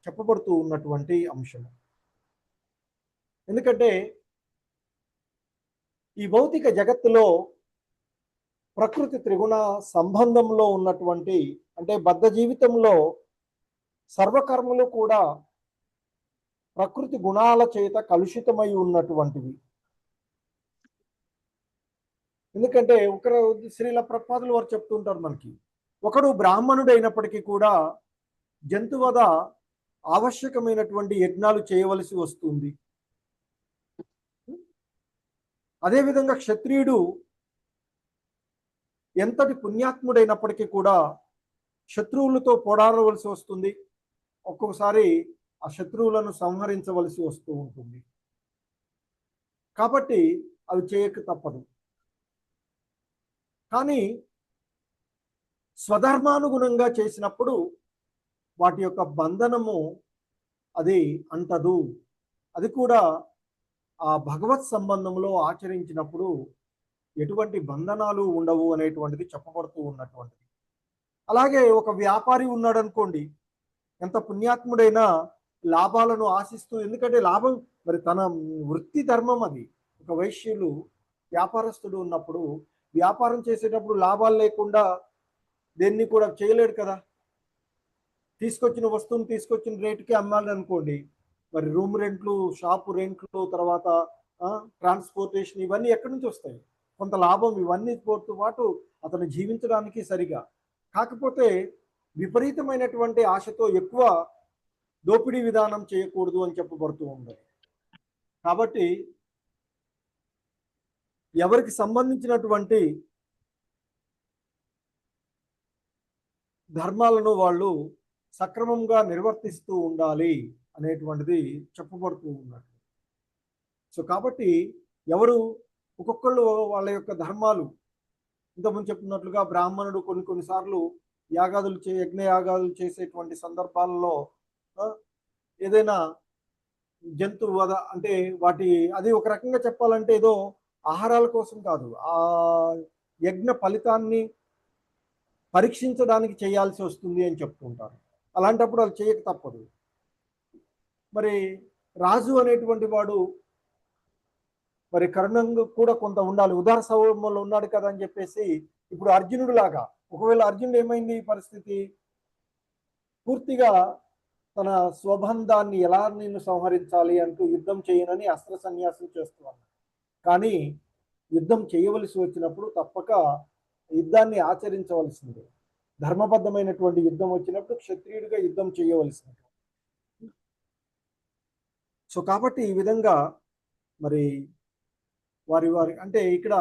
Speaker 1: చెప్పబడుతూ ఉన్నటువంటి అంశం. ఎందుకంటే ఈ భౌతిక జగత్తులో ప్రకృతి త్రిగుణ సంబంధంలో ఉన్నటువంటి అంటే బద్ధ జీవితంలో సర్వకర్మలు కూడా ప్రకృతి గుణాల చేత కలుషితమై ఉన్నటువంటివి. ఎందుకంటే ఒకరు శ్రీల ప్రభుపాదులు వారు చెప్తుంటారు మనకి, ఒకడు బ్రాహ్మణుడు అయినప్పటికీ కూడా జంతువధ ఆవశ్యకమైనటువంటి యజ్ఞాలు చేయవలసి వస్తుంది. అదేవిధంగా క్షత్రియుడు ఎంతటి పుణ్యాత్ముడైనప్పటికీ కూడా శత్రువులతో పోరాడవలసి వస్తుంది. ఒక్కొక్కసారి ఆ శత్రువులను సంహరించవలసి వస్తూ ఉంటుంది. కాబట్టి అవి చేయక తప్పదు. కానీ స్వధర్మానుగుణంగా చేసినప్పుడు వాటి యొక్క బంధనము అది అంటదు. అది కూడా ఆ భగవత్ సంబంధంలో ఆచరించినప్పుడు ఎటువంటి బంధనాలు ఉండవు అనేటువంటిది చెప్పబడుతూ ఉన్నటువంటిది. అలాగే ఒక వ్యాపారి ఉన్నాడు అనుకోండి, ఎంత పుణ్యాత్ముడైనా లాభాలను ఆశిస్తూ, ఎందుకంటే లాభం మరి తన వృత్తి ధర్మం అది. ఒక వైశ్యులు వ్యాపారస్తుడు ఉన్నప్పుడు వ్యాపారం చేసేటప్పుడు లాభాలు లేకుండా దేన్ని కూడా చేయలేడు కదా. తీసుకొచ్చిన వస్తువుని తీసుకొచ్చిన రేటుకి అమ్మాలి అనుకోండి, మరి రూమ్ రెంట్లు, షాపు రెంట్లు, తర్వాత ట్రాన్స్పోర్టేషన్ ఇవన్నీ ఎక్కడి నుంచి వస్తాయి? కొంత లాభం ఇవన్నీ పోతూ పాటు అతను జీవించడానికి సరిగా. కాకపోతే విపరీతమైనటువంటి ఆశతో ఎక్కువ దోపిడీ విధానం చేయకూడదు అని చెప్పబడుతూ ఉంది. కాబట్టి ఎవరికి సంబంధించినటువంటి ధర్మాలను వాళ్ళు సక్రమంగా నిర్వర్తిస్తూ ఉండాలి అనేటువంటిది చెప్పబడుతూ ఉన్నట్టు. సో కాబట్టి ఎవరు ఒక్కొక్కళ్ళు వాళ్ళ యొక్క ధర్మాలు, ఇంతకుముందు చెప్పినట్లుగా బ్రాహ్మణుడు కొన్నిసార్లు యజ్ఞ యాగాదులు చేసేటువంటి సందర్భాలలో ఏదైనా జంతు వధ అంటే అది ఒక రకంగా చెప్పాలంటే ఏదో ఆహారాల కోసం కాదు, ఆ యజ్ఞ ఫలితాన్ని పరీక్షించడానికి చేయాల్సి వస్తుంది అని చెప్తుంటారు. అలాంటప్పుడు అది చేయక తప్పదు. మరి రాజు అనేటువంటి వాడు మరి కరుణంగా కూడా కొంత ఉండాలి. ఉదార స్వభావంలో ఉన్నాడు కదా అని చెప్పేసి ఇప్పుడు అర్జునుడు లాగా, ఒకవేళ అర్జునుడు ఏమైంది పరిస్థితి, పూర్తిగా తన స్వబంధాన్ని ఎలా నేను సంహరించాలి అంటూ యుద్ధం చేయనని అస్త్ర సన్యాసం చేస్తున్నాను. కానీ యుద్ధం చేయవలసి వచ్చినప్పుడు తప్పక యుద్ధాన్ని ఆచరించవలసిందే. ధర్మబద్ధమైనటువంటి యుద్ధం వచ్చినప్పుడు క్షత్రియుడిగా యుద్ధం చేయవలసింది. సో కాబట్టి ఈ విధంగా మరి వారి అంటే ఇక్కడ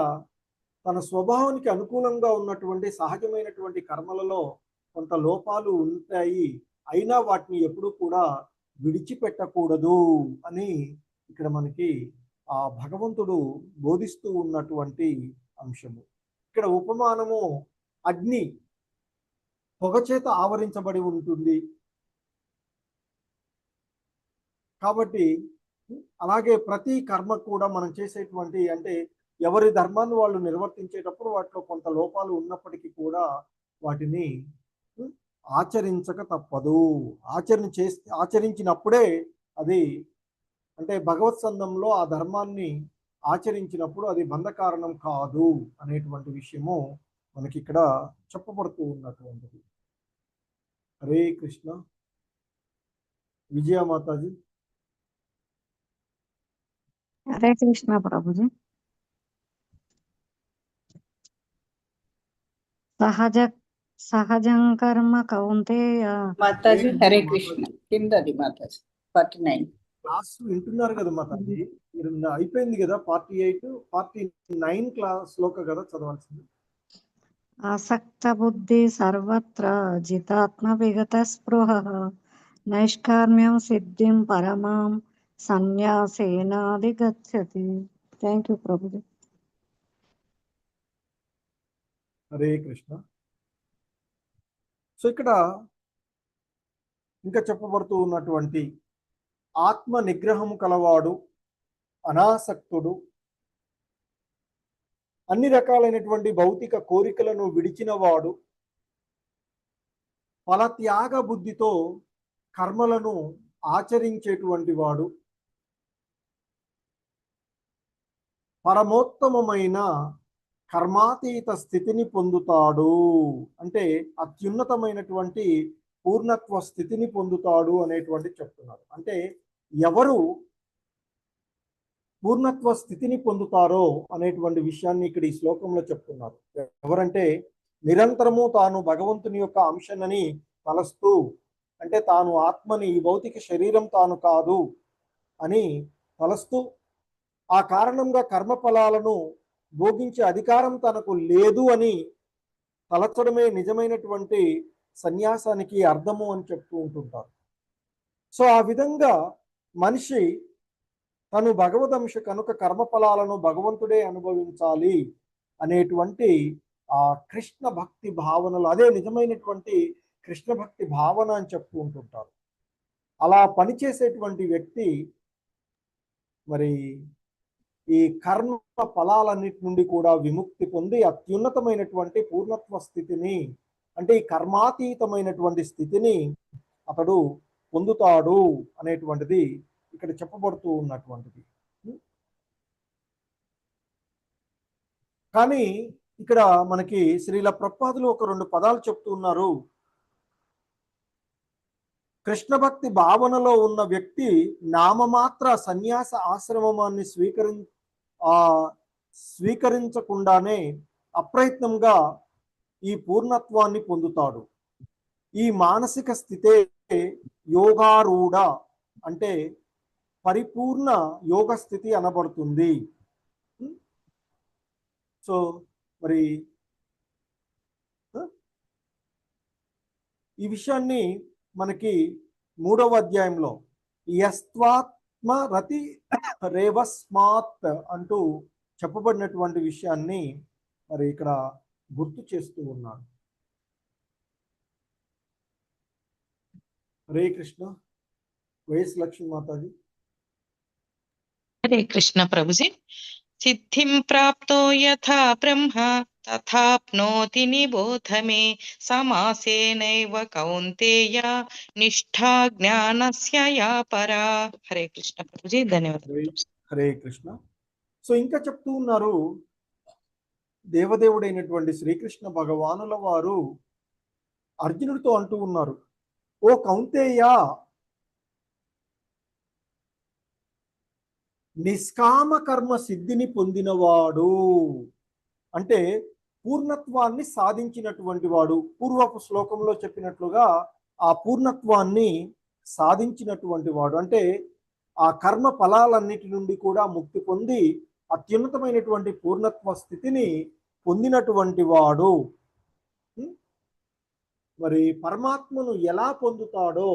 Speaker 1: తన స్వభావానికి అనుకూలంగా ఉన్నటువంటి సహజమైనటువంటి కర్మలలో కొంత లోపాలు ఉంటాయి, అయినా వాటిని ఎప్పుడూ కూడా విడిచిపెట్టకూడదు అని ఇక్కడ మనకి ఆ భగవంతుడు బోధిస్తూ ఉన్నటువంటి అంశము. ఇక్కడ ఉపమానము అగ్ని పొగచేత ఆవరించబడి ఉంటుంది కాబట్టి అలాగే ప్రతి కర్మ కూడా మనం చేసేటువంటి అంటే ఎవరి ధర్మాన్ని వాళ్ళు నిర్వర్తించేటప్పుడు వాటిలో కొంత లోపాలు ఉన్నప్పటికీ కూడా వాటిని ఆచరించక తప్పదు. ఆచరించినప్పుడే అది అంటే భగవత్ సంబంధంలో ఆ ధర్మాన్ని ఆచరించినప్పుడు అది బంధకారణం కాదు అనేటువంటి విషయము మనకి ఇక్కడ చెప్పబడుతూ ఉన్నటువంటిది. హరే కృష్ణ. విజయ మాతాజీ.
Speaker 3: హరే కృష్ణ ప్రభుజీ. సహజం కర్మ కౌంతేయ.
Speaker 2: మాతాజీ హరే కృష్ణ. కిందది మాతాజీ 49.
Speaker 1: క్లాస్ వింటున్నారు కదా మాతాజీ, మీరు అయిపోయింది కదా 48, 49 శ్లోక కదా చదవాల్సింది.
Speaker 3: ఆసక్త బుద్ధి సర్వత్ర జితాత్మ విగత స్పృహ నైష్కార్మ్యం సిద్ధిం పరమాం సన్యాసేనాధిగచ్చతి. Thank you Prabhuji.
Speaker 1: Hare Krishna. So ఇక్కడ ఇంకా చెప్పబడుతూ ఉన్నటువంటి ఆత్మ నిగ్రహము కలవాడు, అనాసక్తుడు, అన్ని రకాలైనటువంటి భౌతిక కోరికలను విడిచినవాడు, ఫలత్యాగ బుద్ధితో కర్మలను ఆచరించేటువంటి వాడు, పరమోత్తమమైన కర్మాతీత స్థితిని పొందుతాడు. అంటే అత్యున్నతమైనటువంటి పూర్ణత్వ స్థితిని పొందుతాడు అనేటువంటి చెప్తున్నారు. అంటే ఎవరు పూర్ణత్వ స్థితిని పొందుతారో అనేటువంటి విషయాన్ని ఇక్కడ ఈ శ్లోకంలో చెప్తున్నారు. ఎవరంటే నిరంతరము తాను భగవంతుని యొక్క అంశనని తలస్తూ, అంటే తాను ఆత్మని, ఈ భౌతిక శరీరం తాను కాదు అని తలస్తూ, ఆ కారణంగా కర్మఫలాలను భోగించే అధికారం తనకు లేదు అని తలచడమే నిజమైనటువంటి సన్యాసానికి అర్థము అని చెప్తూ ఉంటుంటారు. సో ఆ విధంగా మనిషి తను భగవదంశ కనుక కర్మఫలాలను భగవంతుడే అనుభవించాలి అనేటువంటి ఆ కృష్ణ భక్తి భావనలు, అదే నిజమైనటువంటి కృష్ణ భక్తి భావన అని చెప్తూ ఉంటుంటారు. అలా పనిచేసేటువంటి వ్యక్తి మరి ఈ కర్మ ఫలాలన్నిటి నుండి కూడా విముక్తి పొంది అత్యున్నతమైనటువంటి పూర్ణత్వ స్థితిని, అంటే ఈ కర్మాతీతమైనటువంటి స్థితిని అతడు పొందుతాడు అనేటువంటిది ఇక్కడ చెప్పబడుతూ ఉన్నటువంటిది. కానీ ఇక్కడ మనకి శ్రీల ప్రభుపాదులు ఒక 2 పదాలు చెప్తూ ఉన్నారు. కృష్ణ భక్తి భావనలో ఉన్న వ్యక్తి నామమాత్ర సన్యాస ఆశ్రమాన్ని స్వీకరించకుండానే అప్రయత్నంగా ఈ పూర్ణత్వాన్ని పొందుతాడు. ఈ మానసిక స్థితే యోగారూఢ, అంటే పరిపూర్ణ యోగ స్థితి అనబడుతుంది. సో మరి ఈ విషయాన్ని మనకి 3వ అధ్యాయంలో యస్త్వాత్మ రతి రేవస్మాత్ అంటూ చెప్పబడినటువంటి విషయాన్ని మరి ఇక్కడ గుర్తు చేస్తూ ఉన్నాడు. హరే కృష్ణ. వైఎస్ లక్ష్మీ మాతాజీ.
Speaker 5: హరే కృష్ణ ప్రభుజీ. సిద్ధిం ప్రాప్తో యథా బ్రహ్మ తథాప్నోతి నిబోధ మే సమాసేనైవ కౌంతేయ నిష్ఠా జ్ఞానస్య యా పరా. హరే కృష్ణ ప్రభుజీ. ధన్యవాదాలు.
Speaker 1: హరే కృష్ణ. సో ఇంకా చెప్తూ ఉన్నారు, దేవదేవుడైనటువంటి శ్రీకృష్ణ భగవానుల వారు అర్జునుడితో అంటూ ఉన్నారు, ఓ కౌంతేయ, నిష్కామ కర్మ సిద్ధిని పొందినవాడు, అంటే పూర్ణత్వాన్ని సాధించినటువంటి వాడు. పూర్వపు శ్లోకంలో చెప్పినట్లుగా ఆ పూర్ణత్వాన్ని సాధించినటువంటి వాడు అంటే ఆ కర్మ ఫలాలన్నిటి నుండి కూడా ముక్తి పొంది అత్యున్నతమైనటువంటి పూర్ణత్వ స్థితిని పొందినటువంటి వాడు. మరి పరమాత్మను ఎలా పొందుతాడో,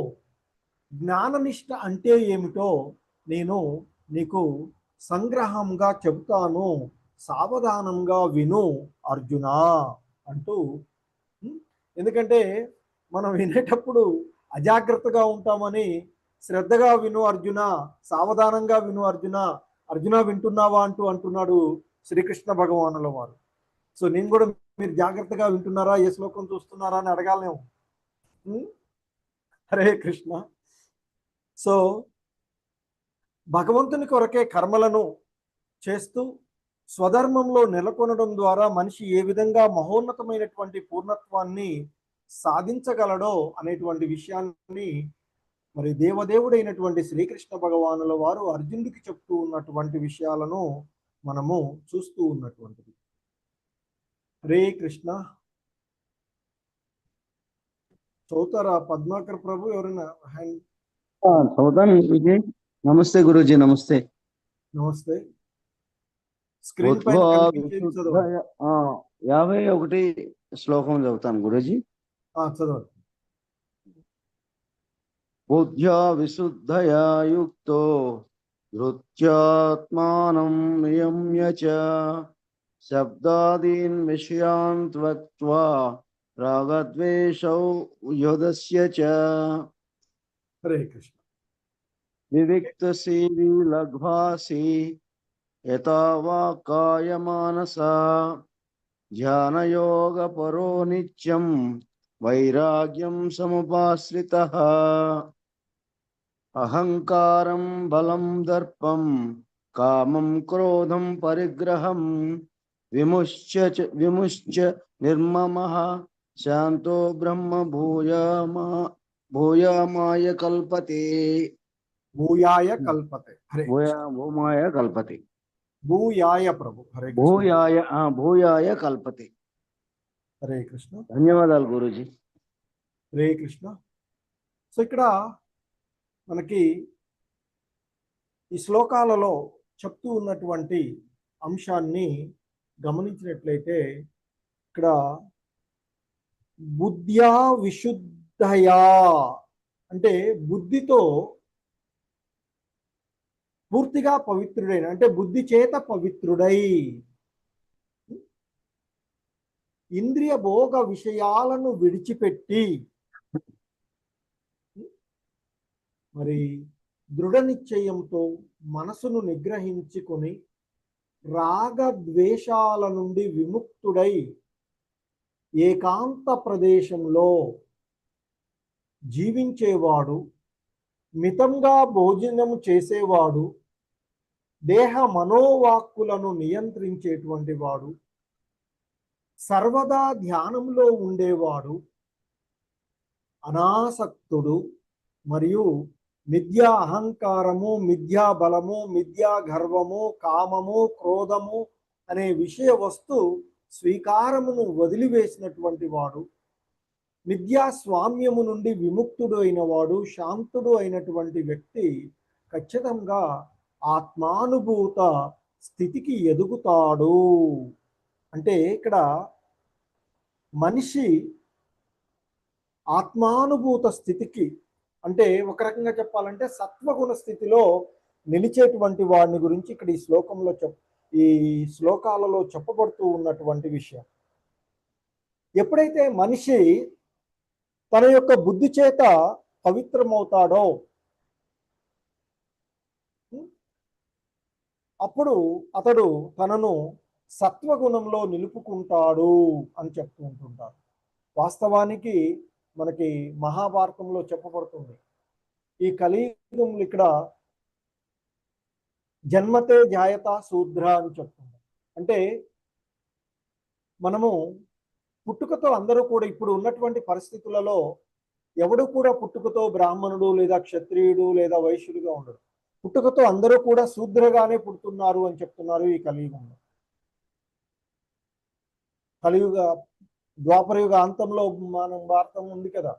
Speaker 1: జ్ఞాననిష్ట అంటే ఏమిటో నేను నీకు సంగ్రహంగా చెబుతాను, సావధానంగా విను అర్జున అంటూ. ఎందుకంటే మనం వినేటప్పుడు అజాగ్రత్తగా ఉంటామని శ్రద్ధగా విను అర్జున, సావధానంగా విను అర్జున, అర్జున వింటున్నావా అంటున్నాడు శ్రీకృష్ణ భగవానుల వారు. సో నేను కూడా మీరు జాగ్రత్తగా వింటున్నారా, ఏ శ్లోకం చూస్తున్నారా అని అడగాలేము. హరే కృష్ణ. సో భగవంతుని కొరకే కర్మలను చేస్తూ స్వధర్మంలో నెలకొనడం ద్వారా మనిషి ఏ విధంగా మహోన్నతమైనటువంటి పూర్ణత్వాన్ని సాధించగలడో అనేటువంటి విషయాన్ని మరి దేవదేవుడైనటువంటి శ్రీకృష్ణ భగవానుల వారు అర్జునుడికి చెప్తూ ఉన్నటువంటి విషయాలను మనము చూస్తూ ఉన్నటువంటిది. హరే కృష్ణ. చౌతారా పద్మాకర్ ప్రభు? ఎవరైనా హ్యాండ్?
Speaker 6: చదువుతాను గురూజీ. నమస్తే గురూజీ. నమస్తే.
Speaker 1: నమస్తే. స్క్రీన్ పైన కనిపించేది చదవండి.
Speaker 6: 51 శ్లోకం చదువుతాను గురూజీ.
Speaker 1: చదవండి.
Speaker 6: బుద్ధ్యా విశుద్ధయా యుక్తో ధృత్యాత్మానం నియమ్య చ శబ్దాదీన్ విషయాన్ త్యక్త్వా రాగద్వేషౌ యోధస్య చ.
Speaker 1: హరే కృష్ణ.
Speaker 6: వివిక్తశీలి లఘ్వాసి యథావా కాయమానసా ధ్యానయోగ పరో నిత్యం వైరాగ్యం సముపాశ్రితః అహంకారం బలం దర్పం కామం క్రోధం పరిగ్రహం విముచ్య నిర్మమః శాంతో బ్రహ్మ భూయామాయ కల్పతే.
Speaker 1: భూయాయ కల్పతే. హరే
Speaker 6: భూమాయ కల్పతే.
Speaker 1: భూయాయ ప్రభు. హరే కృష్ణ.
Speaker 6: భూయాయ కల్పతే.
Speaker 1: హరే కృష్ణ.
Speaker 6: ధన్యవాదాలు గురూజీ.
Speaker 1: హరే కృష్ణ. సో ఇక్కడ మనకి ఈ శ్లోకాలలో చెప్తూ ఉన్నటువంటి అంశాన్ని గమనించినట్లయితే ఇక్కడ బుద్ధ్యా విశుద్ధయా అంటే బుద్ధితో పూర్తిగా పవిత్రుడైన, అంటే బుద్ధి చేత పవిత్రుడై ఇంద్రియ భోగ విషయాలను విడిచిపెట్టి మరి దృఢ నిశ్చయంతో మనసును నిగ్రహించుకొని రాగద్వేషాల నుండి విముక్తుడై ఏకాంత ప్రదేశంలో జీవించేవాడు, మితంగా భోజనం చేసేవాడు, దేహ మనోవాక్కులను నియంత్రించేటువంటి వాడు, సర్వదా ధ్యానంలో ఉండేవాడు, అనాసక్తుడు, మరియు మిథ్యా అహంకారము, మిథ్యా బలము, మిథ్యా గర్వము, కామము, క్రోధము అనే విషయ వస్తు స్వీకారమును వదిలివేసినటువంటి వాడు, మిథ్యా స్వామ్యము నుండి విముక్తుడు అయిన వాడు, శాంతుడు అయినటువంటి వ్యక్తి ఖచ్చితంగా ఆత్మానుభూత స్థితికి ఎదుగుతాడు. అంటే ఇక్కడ మనిషి ఆత్మానుభూత స్థితికి, అంటే ఒక రకంగా చెప్పాలంటే సత్వగుణ స్థితిలో నిలిచేటువంటి వాడిని గురించి ఇక్కడ ఈ శ్లోకాలలో చెప్పబడుతూ ఉన్నటువంటి విషయం. ఎప్పుడైతే మనిషి తన యొక్క బుద్ధి చేత పవిత్రమవుతాడో అప్పుడు అతడు తనను సత్వగుణంలో నిలుపుకుంటాడు అని చెప్తూ ఉంటుంటారు. వాస్తవానికి మనకి మహాభారతంలో చెప్పబడుతుంది, ఈ కలియుగంలో ఇక్కడ జన్మతే జాయత శూద్ర అని చెప్తుంది. అంటే మనము పుట్టుకతో అందరూ కూడా ఇప్పుడు ఉన్నటువంటి పరిస్థితులలో ఎవడు కూడా పుట్టుకతో బ్రాహ్మణుడు లేదా క్షత్రియుడు లేదా వైశ్యుడుగా ఉండడు. పుట్టుకతో అందరూ కూడా శూద్రగానే పుడుతున్నారు అని చెప్తున్నారు ఈ కలియుగంలో. కలియుగ ద్వాపరయుగ అంతంలో మనం భారతం ఉంది కదా.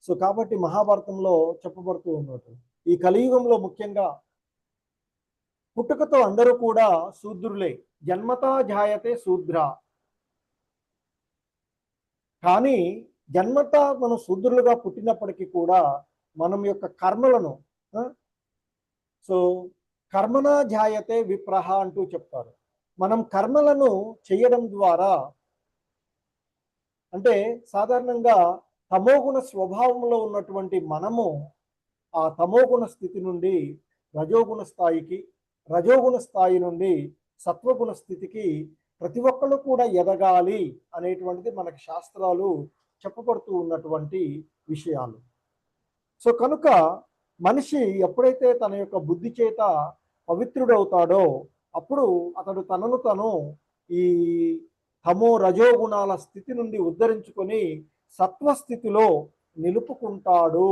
Speaker 1: సో కాబట్టి మహాభారతంలో చెప్పబడుతూ ఉన్నట్టు ఈ కలియుగంలో ముఖ్యంగా పుట్టుకతో అందరూ కూడా శూద్రులే. జన్మతా జాయతే శూద్ర. కానీ జన్మతా మనం శూద్రులుగా పుట్టినప్పటికీ కూడా మనం యొక్క కర్మలను సో కర్మణ జాయతే విప్రహ అంటూ చెప్తారు. మనం కర్మలను చేయడం ద్వారా, అంటే సాధారణంగా తమోగుణ స్వభావంలో ఉన్నటువంటి మనము ఆ తమోగుణ స్థితి నుండి రజోగుణ స్థాయికి, రజోగుణ స్థాయి నుండి సత్వగుణ స్థితికి ప్రతి ఒక్కళ్ళు కూడా ఎదగాలి అనేటువంటిది మనకి శాస్త్రాలు చెప్పబడుతూ ఉన్నటువంటి విషయాలు. సో కనుక మనిషి ఎప్పుడైతే తన యొక్క బుద్ధి చేత పవిత్రుడవుతాడో అప్పుడు అతడు తనను తను ఈ తమో రజోగుణాల స్థితి నుండి ఉద్ధరించుకొని సత్వస్థితిలో నిలుపుకుంటాడు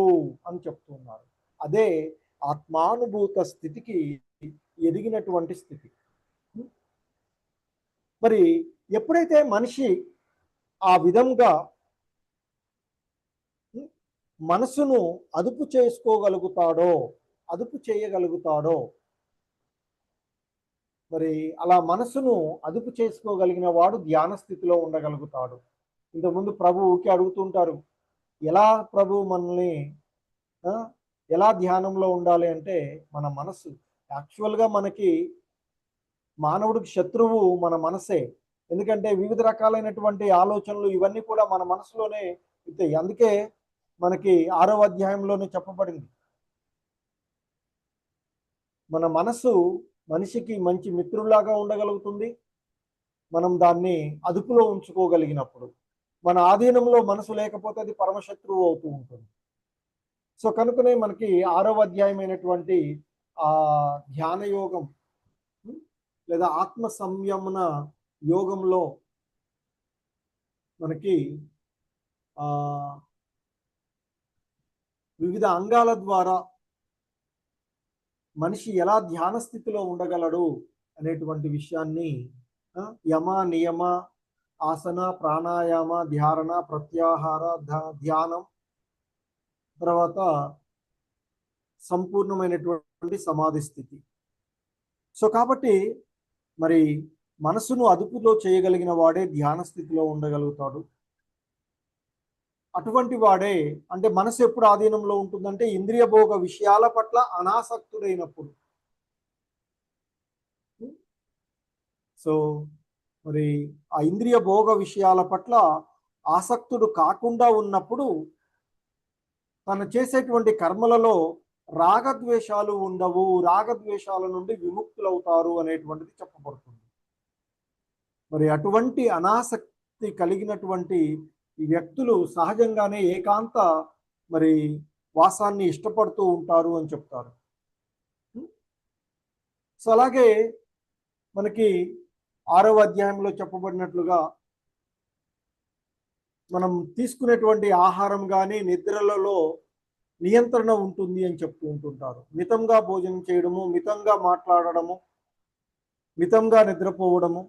Speaker 1: అని చెప్తున్నారు. అదే ఆత్మానుభూత స్థితికి ఎదిగినటువంటి స్థితి. మరి ఎప్పుడైతే మనిషి ఆ విధంగా మనసును అదుపు చేసుకోగలుగుతాడో, అదుపు చేయగలుగుతాడో, మరి అలా మనసును అదుపు చేసుకోగలిగిన వాడు ధ్యాన స్థితిలో ఉండగలుగుతాడు. ఇంతకుముందు ప్రభు ఊకే అడుగుతుంటారు, ఎలా ప్రభు మనల్ని ఎలా ధ్యానంలో ఉండాలి అంటే మన మనసు. యాక్చువల్గా మనకి మానవుడికి శత్రువు మన మనసే. ఎందుకంటే వివిధ రకాలైనటువంటి ఆలోచనలు ఇవన్నీ కూడా మన మనసులోనే ఉంటాయి. అందుకే మనకి 6వ అధ్యాయంలోనే చెప్పబడింది, మన మనసు మనిషికి మంచి మిత్రులాగా ఉండగలుగుతుంది మనం దాన్ని అదుపులో ఉంచుకోగలిగినప్పుడు. మన ఆధీనంలో మనసు లేకపోతే అది పరమశత్రువు అవుతూ ఉంటుంది. సో కనుకనే మనకి 6వ అధ్యాయమైనటువంటి ఆ ధ్యాన యోగం లేదా ఆత్మ సంయమన యోగంలో మనకి వివిధ అంగాల ద్వారా మనిషి ఎలా ధ్యాన స్థితిలో ఉండగలడు అనేటువంటి విషయాన్ని యమ, నియమ, ఆసన, ప్రాణాయామ, ధారణ, ప్రత్యాహార, ధ్యానం, తర్వాత సంపూర్ణమైనటువంటి సమాధి స్థితి. సో కాబట్టి మరి మనసును అదుపులో చేయగలిగిన వాడే ధ్యాన స్థితిలో ఉండగలుగుతాడు. అటువంటి వాడే, అంటే మనసు ఎప్పుడు ఆధీనంలో ఉంటుందంటే ఇంద్రియ భోగ విషయాల పట్ల అనాసక్తుడైనప్పుడు. సో మరి ఆ ఇంద్రియ భోగ విషయాల పట్ల ఆసక్తుడు కాకుండా ఉన్నప్పుడు తను చేసేటువంటి కర్మలలో రాగద్వేషాలు ఉండవు, రాగద్వేషాల నుండి విముక్తులవుతారు అనేటువంటిది చెప్పబడుతుంది. మరి అటువంటి అనాసక్తి కలిగినటువంటి ఈ వ్యక్తులు సహజంగానే ఏకాంత మరి వాసాన్ని ఇష్టపడుతూ ఉంటారు అని చెప్తారు. సో అలాగే మనకి 6వ అధ్యాయంలో చెప్పబడినట్లుగా మనం తీసుకునేటువంటి ఆహారం కానీ నిద్రలలో నియంత్రణ ఉంటుంది అని చెప్తూ ఉంటుంటారు. మితంగా భోజనం చేయడము, మితంగా మాట్లాడడము, మితంగా నిద్రపోవడము,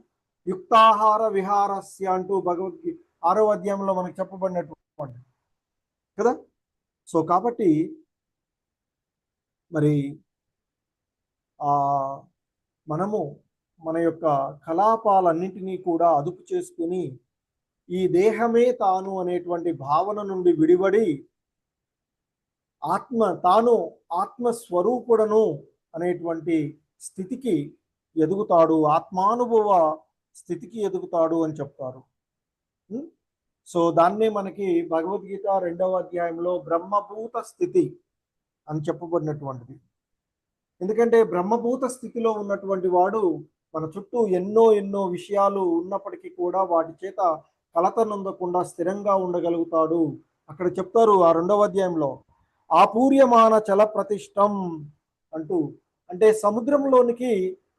Speaker 1: యుక్తాహార విహారస్య అంటూ భగవద్గీత 6వ అధ్యాయంలో మనకు చెప్పబడినటువంటి కదా. సో కాబట్టి మరి మనము మన యొక్క కలాపాలన్నింటినీ కూడా అదుపు చేసుకుని ఈ దేహమే తాను అనేటువంటి భావన నుండి విడివడి తాను ఆత్మస్వరూపుడను అనేటువంటి స్థితికి ఎదుగుతాడు, ఆత్మానుభవ స్థితికి ఎదుగుతాడు అని చెప్తారు. సో దాన్నే మనకి భగవద్గీత 2వ అధ్యాయంలో బ్రహ్మభూత స్థితి అని చెప్పబడినటువంటిది. ఎందుకంటే బ్రహ్మభూత స్థితిలో ఉన్నటువంటి వాడు మన చుట్టూ ఎన్నో విషయాలు ఉన్నప్పటికీ కూడా వాటి చేత కలత నొందకుండా స్థిరంగా ఉండగలుగుతాడు. అక్కడ చెప్తారు ఆ 2వ అధ్యాయంలో, ఆపూర్యమాన చల ప్రతిష్టం అంటూ, అంటే సముద్రంలోనికి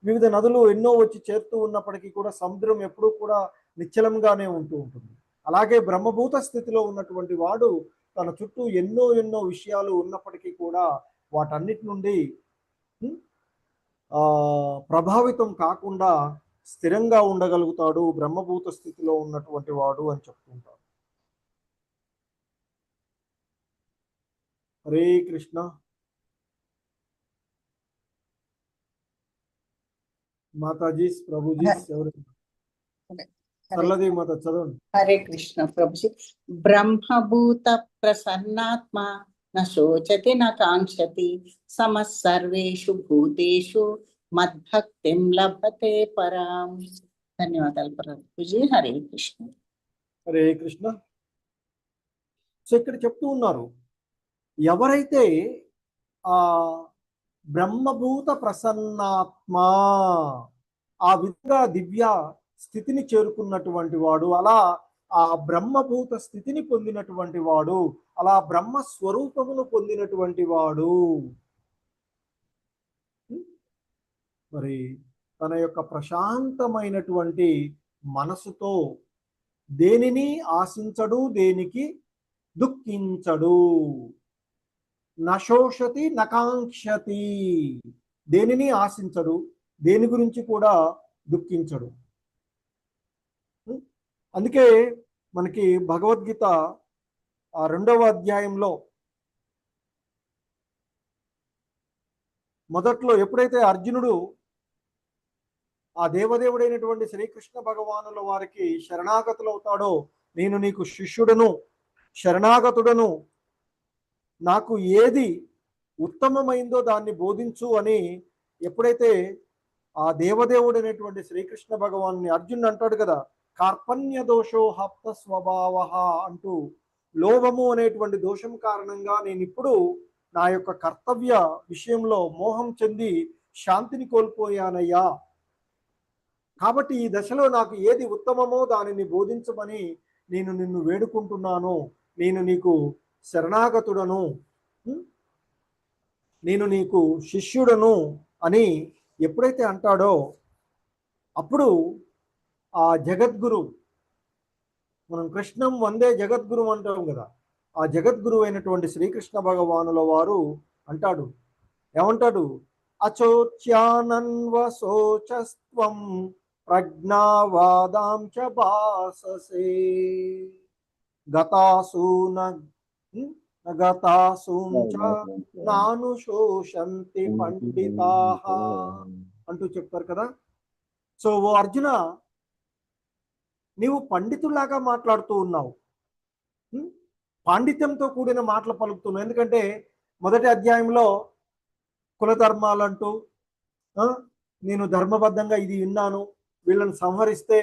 Speaker 1: వివిధ నదులు ఎన్నో వచ్చి చేరుతూ ఉన్నప్పటికీ కూడా సముద్రం ఎప్పుడూ కూడా నిశ్చలంగానే ఉంటూ ఉంటుంది. అలాగే బ్రహ్మభూత స్థితిలో ఉన్నటువంటి వాడు తన చుట్టూ ఎన్నో విషయాలు ఉన్నప్పటికీ కూడా వాటన్నిటి నుండి ప్రభావితం కాకుండా స్థిరంగా ఉండగలుగుతాడు, బ్రహ్మభూత స్థితిలో ఉన్నటువంటి వాడు అని చెప్తుంటారు. హరే కృష్ణ. మాతాజీ, ప్రభుజీ, ఎవరు? సరళదేవి మాత చదవండి.
Speaker 2: హరే కృష్ణ ప్రభుజీ. బ్రహ్మభూత ప్రసన్నాత్మ న శోచతి న కాంక్షతి సమః సర్వేషు భూతేషు మద్భక్తిం లభతే పరాం. ధన్యవాదాలు ప్రభుజీ. హరే కృష్ణ.
Speaker 1: హరే కృష్ణ. సో ఇక్కడ చెప్తూ ఉన్నారు, ఎవరైతే ఆ బ్రహ్మభూత ప్రసన్నాత్మ ఆ విధంగా దివ్య స్థితిని చేరుకున్నటువంటి వాడు, అలా ఆ బ్రహ్మభూత స్థితిని పొందినటువంటి వాడు, అలా బ్రహ్మ స్వరూపమును పొందినటువంటి వాడు మరి తన యొక్క ప్రశాంతమైనటువంటి మనసుతో దేనిని ఆశించడు, దేనికి దుఃఖించడు. నశోషతి నకాంక్షతి, దేనిని ఆశించడు, దేని గురించి కూడా దుఃఖించడు. అందుకే మనకి భగవద్గీత 2వ అధ్యాయంలో మొదట్లో ఎప్పుడైతే అర్జునుడు ఆ దేవదేవుడైనటువంటి శ్రీకృష్ణ భగవానుల వారికి శరణాగతులవుతాడో, నేను నీకు శిష్యుడను, శరణాగతుడను, నాకు ఏది ఉత్తమమైందో దాన్ని బోధించు అని ఎప్పుడైతే ఆ దేవదేవుడైనటువంటి శ్రీకృష్ణ భగవాన్ని అర్జునుడు అంటాడు కదా, కార్పణ్య దోషో హప్త స్వభావ అంటూ, లోభము అనేటువంటి దోషం కారణంగా నేను ఇప్పుడు నా యొక్క కర్తవ్య విషయంలో మోహం చెంది శాంతిని కోల్పోయానయ్యా. కాబట్టి ఈ దశలో నాకు ఏది ఉత్తమమో దానిని బోధించమని నేను నిన్ను వేడుకుంటున్నాను. నేను నీకు శరణాగతుడను, నేను నీకు శిష్యుడను అని ఎప్పుడైతే అంటాడో అప్పుడు ఆ జగద్గురు, మనం కృష్ణం వందే జగద్గురు అంటాం కదా, ఆ జగద్గురు అయినటువంటి శ్రీకృష్ణ భగవానుల వారు అంటాడు, ఏమంటాడు? అచోచ్యానన్వశోచస్త్వం ప్రజ్ఞావాదాంచ భాససే గతాసూన గతాసూంచ నానుశోషంతి పండితాః అంటూ చెప్తారు కదా. సో ఓ అర్జున, నీవు పండితుల్లాగా మాట్లాడుతూ ఉన్నావు, పాండిత్యంతో కూడిన మాటలు పలుకుతున్నావు. ఎందుకంటే మొదటి అధ్యాయంలో కులధర్మాలంటూ, నేను ధర్మబద్ధంగా ఇది విన్నాను, వీళ్ళని సంహరిస్తే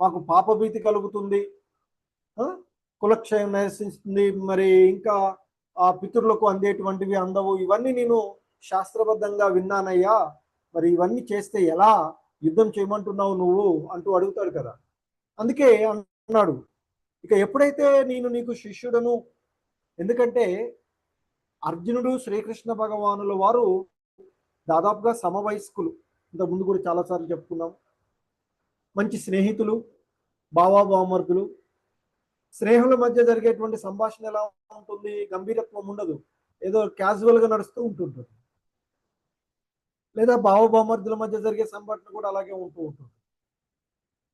Speaker 1: మాకు పాపభీతి కలుగుతుంది, కులక్షయం నశిస్తుంది, మరి ఇంకా ఆ పితరులకు అందేటువంటివి అందవు, ఇవన్నీ నేను శాస్త్రబద్ధంగా విన్నానయ్యా, మరి ఇవన్నీ చేస్తే ఎలా యుద్ధం చేయమంటున్నావు నువ్వు అంటూ అడుగుతాడు కదా. అందుకే అన్నాడు, ఇక ఎప్పుడైతే నేను నీకు శిష్యుడను, ఎందుకంటే అర్జునుడు శ్రీకృష్ణ భగవానుల వారు దాదాపుగా సమవయస్కులు, ఇంత ముందు కూడా చాలాసార్లు చెప్పుకున్నాం, మంచి స్నేహితులు, బావాబామర్దులు. స్నేహుల మధ్య జరిగేటువంటి సంభాషణ ఎలా ఉంటుంది? గంభీరత్వం ఉండదు, ఏదో క్యాజువల్గా నడుస్తూ ఉంటుంటుంది. లేదా బావబామర్దుల మధ్య జరిగే సంభాషణ కూడా అలాగే ఉంటూ ఉంటుంది.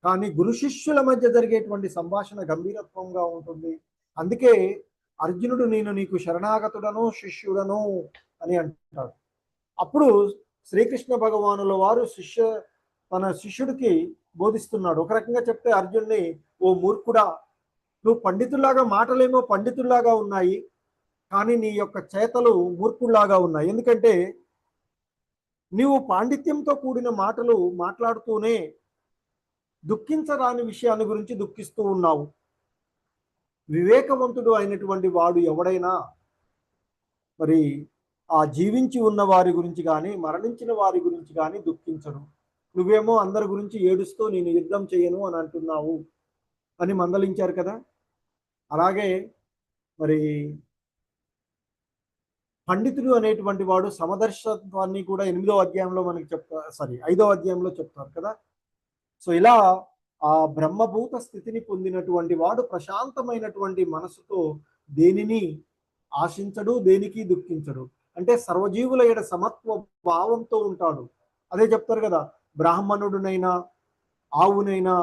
Speaker 1: కానీ గురు శిష్యుల మధ్య జరిగేటువంటి సంభాషణ గంభీరత్వంగా ఉంటుంది. అందుకే అర్జునుడు నేను నీకు శరణాగతుడను, శిష్యుడను అని అంటాడు. అప్పుడు శ్రీకృష్ణ భగవానుల వారు తన శిష్యుడికి బోధిస్తున్నాడు. ఒక రకంగా చెప్తే అర్జున్ని, ఓ మూర్ఖుడా, నువ్వు పండితుల్లాగా మాటలేమో పండితుల్లాగా ఉన్నాయి, కానీ నీ యొక్క చేతలు మూర్ఖుల్లాగా ఉన్నాయి. ఎందుకంటే నీవు పాండిత్యంతో కూడిన మాటలు మాట్లాడుతూనే దుఃఖించరాని విషయాన్ని గురించి దుఃఖిస్తూ ఉన్నావు. వివేకవంతుడు అయినటువంటి వాడు ఎవడైనా మరి ఆ జీవించి ఉన్న వారి గురించి కానీ మరణించిన వారి గురించి కానీ దుఃఖించడు. నువ్వేమో అందరి గురించి ఏడుస్తూ నేను యుద్ధం చేయను అని అంటున్నావు అని మందలించారు కదా. అలాగే మరి పండితుడు అనేటువంటి వాడు సమదర్శత్వాన్ని కూడా 8వ అధ్యాయంలో మనకి 5వ అధ్యాయంలో చెప్తారు కదా. సో ఇలా ఆ బ్రహ్మభూత స్థితిని పొందినటువంటి వాడు ప్రశాంతమైనటువంటి మనసుతో దేనిని ఆశించడు, దేనికి దుఃఖించడు. అంటే సర్వజీవుల ఎడ సమత్వ భావంతో ఉంటాడు. అదే చెప్తారు కదా, బ్రాహ్మణుడునైనా ఆవునైనా,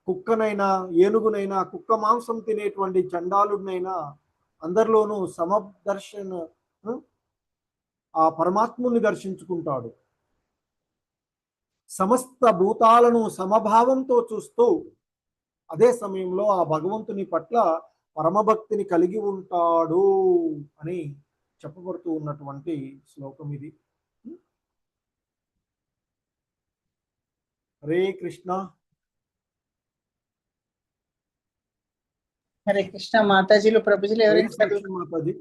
Speaker 1: కుక్కనైనా, ఏనుగునైనా, కుక్క మాంసం తినేటువంటి చండాలుడినైనా అందరిలోనూ సమదర్శన ఆ పరమాత్ముని దర్శించుకుంటాడు. సమస్త భూతాలను సమభావంతో చూస్తూ అదే సమయంలో ఆ భగవంతుని పట్ల పరమభక్తిని కలిగి ఉంటాడు అని చెప్పబడుతూ ఉన్నటువంటి శ్లోకం ఇది. హరే కృష్ణ.
Speaker 2: హరే కృష్ణ మాతాజీలు ప్రభుజీలు
Speaker 1: హరే
Speaker 2: ఎవరైనా
Speaker 1: కృష్ణ మాతాజీ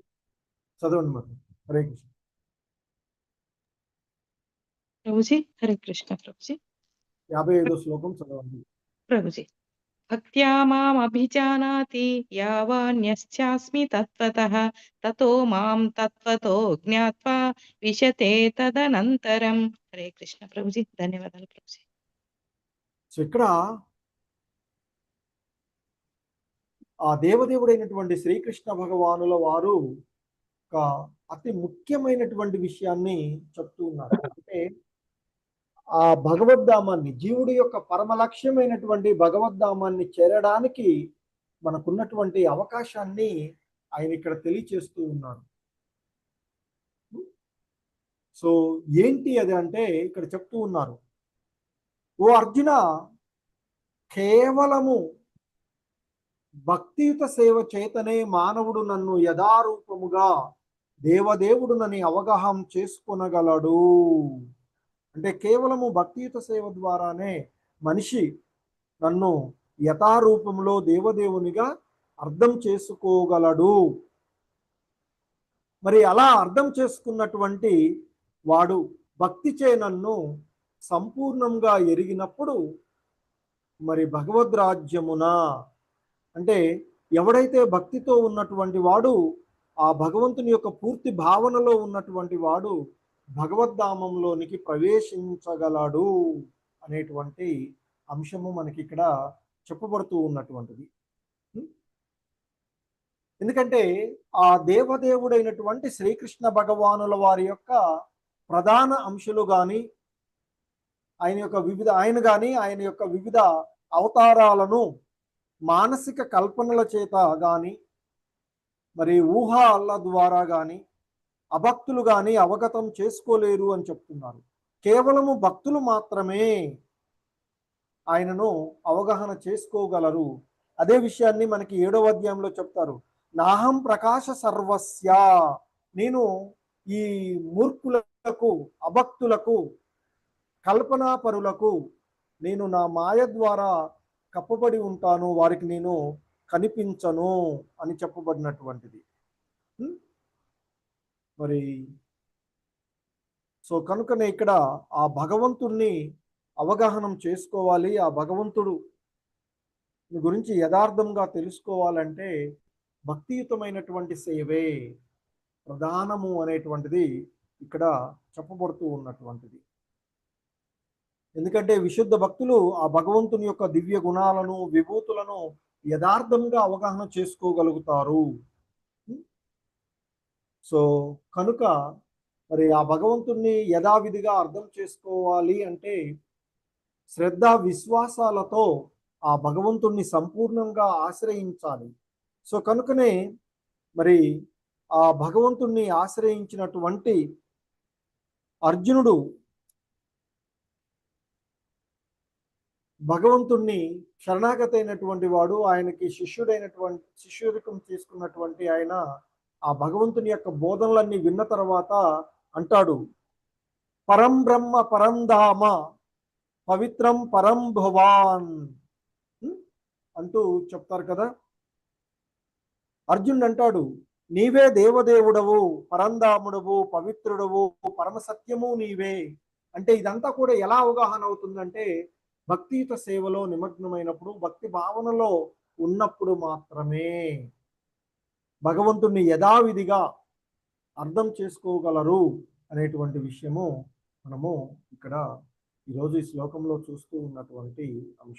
Speaker 1: చదవండి మాత. హరే కృష్ణ.
Speaker 5: ప్రభుజీ హరే కృష్ణ ప్రభుజీ.
Speaker 1: 55వ శ్లోకం చదవండి
Speaker 5: ప్రభుజీ. భక్త్యా మామభిజానాతి యావాన్యశ్చాస్మి తత్వతః తతో మాం తత్వతో జ్ఞాత్వా విశతే తదనంతరం. హరే కృష్ణ ప్రభుజీ. ధన్యవాదాలు ప్రభుజీ.
Speaker 1: సో ఇక్కడ ఆ దేవదేవుడైనటువంటి శ్రీకృష్ణ భగవానుల వారు ఒక అతి ముఖ్యమైనటువంటి విషయాన్ని చెప్తూ ఉన్నారు. అంటే ఆ భగవద్ధామాన్ని, జీవుడి యొక్క పరమ లక్ష్యమైనటువంటి భగవద్ధామాన్ని చేరడానికి మనకున్నటువంటి అవకాశాన్ని ఆయన ఇక్కడ తెలియచేస్తూ ఉన్నారు. సో ఏంటి అది అంటే ఇక్కడ చెప్తూ ఉన్నారు, ఓ అర్జున, కేవలము భక్తియుత సేవ చేతనే మానవుడు నన్ను యథారూపముగా దేవదేవుడునని అవగాహన చేసుకొనగలడు. అంటే కేవలము భక్తియుత సేవ ద్వారానే మనిషి నన్ను యథారూపంలో దేవదేవునిగా అర్థం చేసుకోగలడు. మరి అలా అర్థం చేసుకున్నటువంటి వాడు భక్తిచే నన్ను సంపూర్ణంగా ఎరిగినప్పుడు మరి భగవద్రాజ్యమున, అంటే ఎవడైతే భక్తితో ఉన్నటువంటి వాడు, ఆ భగవంతుని యొక్క పూర్తి భావనలో ఉన్నటువంటి వాడు భగవద్ధామంలోనికి ప్రవేశించగలడు అనేటువంటి అంశము మనకి ఇక్కడ చెప్పబడుతూ ఉన్నటువంటిది. ఎందుకంటే ఆ దేవదేవుడైనటువంటి శ్రీకృష్ణ భగవానుల వారి యొక్క ప్రధాన అంశాలు కానీ ఆయన యొక్క వివిధ అవతారాలను మానసిక కల్పనల చేత కానీ మరి ఊహాల ద్వారా కానీ అభక్తులు కానీ అవగతం చేసుకోలేరు అని చెప్తున్నారు. కేవలము భక్తులు మాత్రమే ఆయనను అవగాహన చేసుకోగలరు. అదే విషయాన్ని మనకి 7వ అధ్యాయంలో చెప్తారు. నాహం ప్రకాశ సర్వస్య, నేను ఈ మూర్ఖులకు, అభక్తులకు, కల్పనాపరులకు నేను నా మాయ ద్వారా కప్పబడి ఉంటాను, వారికి నేను కనిపించను అని చెప్పబడినటువంటిది. మరి సో కనుకనే ఇక్కడ ఆ భగవంతుణ్ణి అవగాహనం చేసుకోవాలి. ఆ భగవంతుడు గురించి యథార్థంగా తెలుసుకోవాలంటే భక్తియుతమైనటువంటి సేవే ప్రధానము అనేటువంటిది ఇక్కడ చెప్పబడుతూ ఉన్నటువంటిది. ఎందుకంటే విశుద్ధ భక్తులు ఆ భగవంతుని యొక్క దివ్య గుణాలను, విభూతులను యథార్థంగా అవగాహన చేసుకోగలుగుతారు. సో కనుక మరి ఆ భగవంతుణ్ణి యథావిధిగా అర్థం చేసుకోవాలి అంటే శ్రద్ధ విశ్వాసాలతో ఆ భగవంతుణ్ణి సంపూర్ణంగా ఆశ్రయించాలి. సో కనుకనే మరి ఆ భగవంతుణ్ణి ఆశ్రయించినటువంటి అర్జునుడు భగవంతుణ్ణి శరణాగతైనటువంటి వాడు, ఆయనకి శిష్యురికం తీసుకున్నటువంటి ఆయన ఆ భగవంతుని యొక్క బోధనలన్నీ విన్న తర్వాత అంటాడు, పరం బ్రహ్మ పరం ధామ పవిత్రం పరం భవాన్ అంటూ చెప్తారు కదా. అర్జునుడు అంటాడు, నీవే దేవదేవుడవు, పరంధాముడవు, పవిత్రుడవు, పరమసత్యము నీవే. అంటే ఇదంతా కూడా ఎలా అవగాహన అవుతుందంటే భక్తియుత సేవలో నిమగ్నమైనప్పుడు, భక్తి భావనలో ఉన్నప్పుడు మాత్రమే భగవంతుణ్ణి యథావిధిగా అర్థం చేసుకోగలరు అనేటువంటి విషయము మనము ఇక్కడ ఈరోజు ఈ శ్లోకంలో చూస్తూ ఉన్నటువంటి అంశం.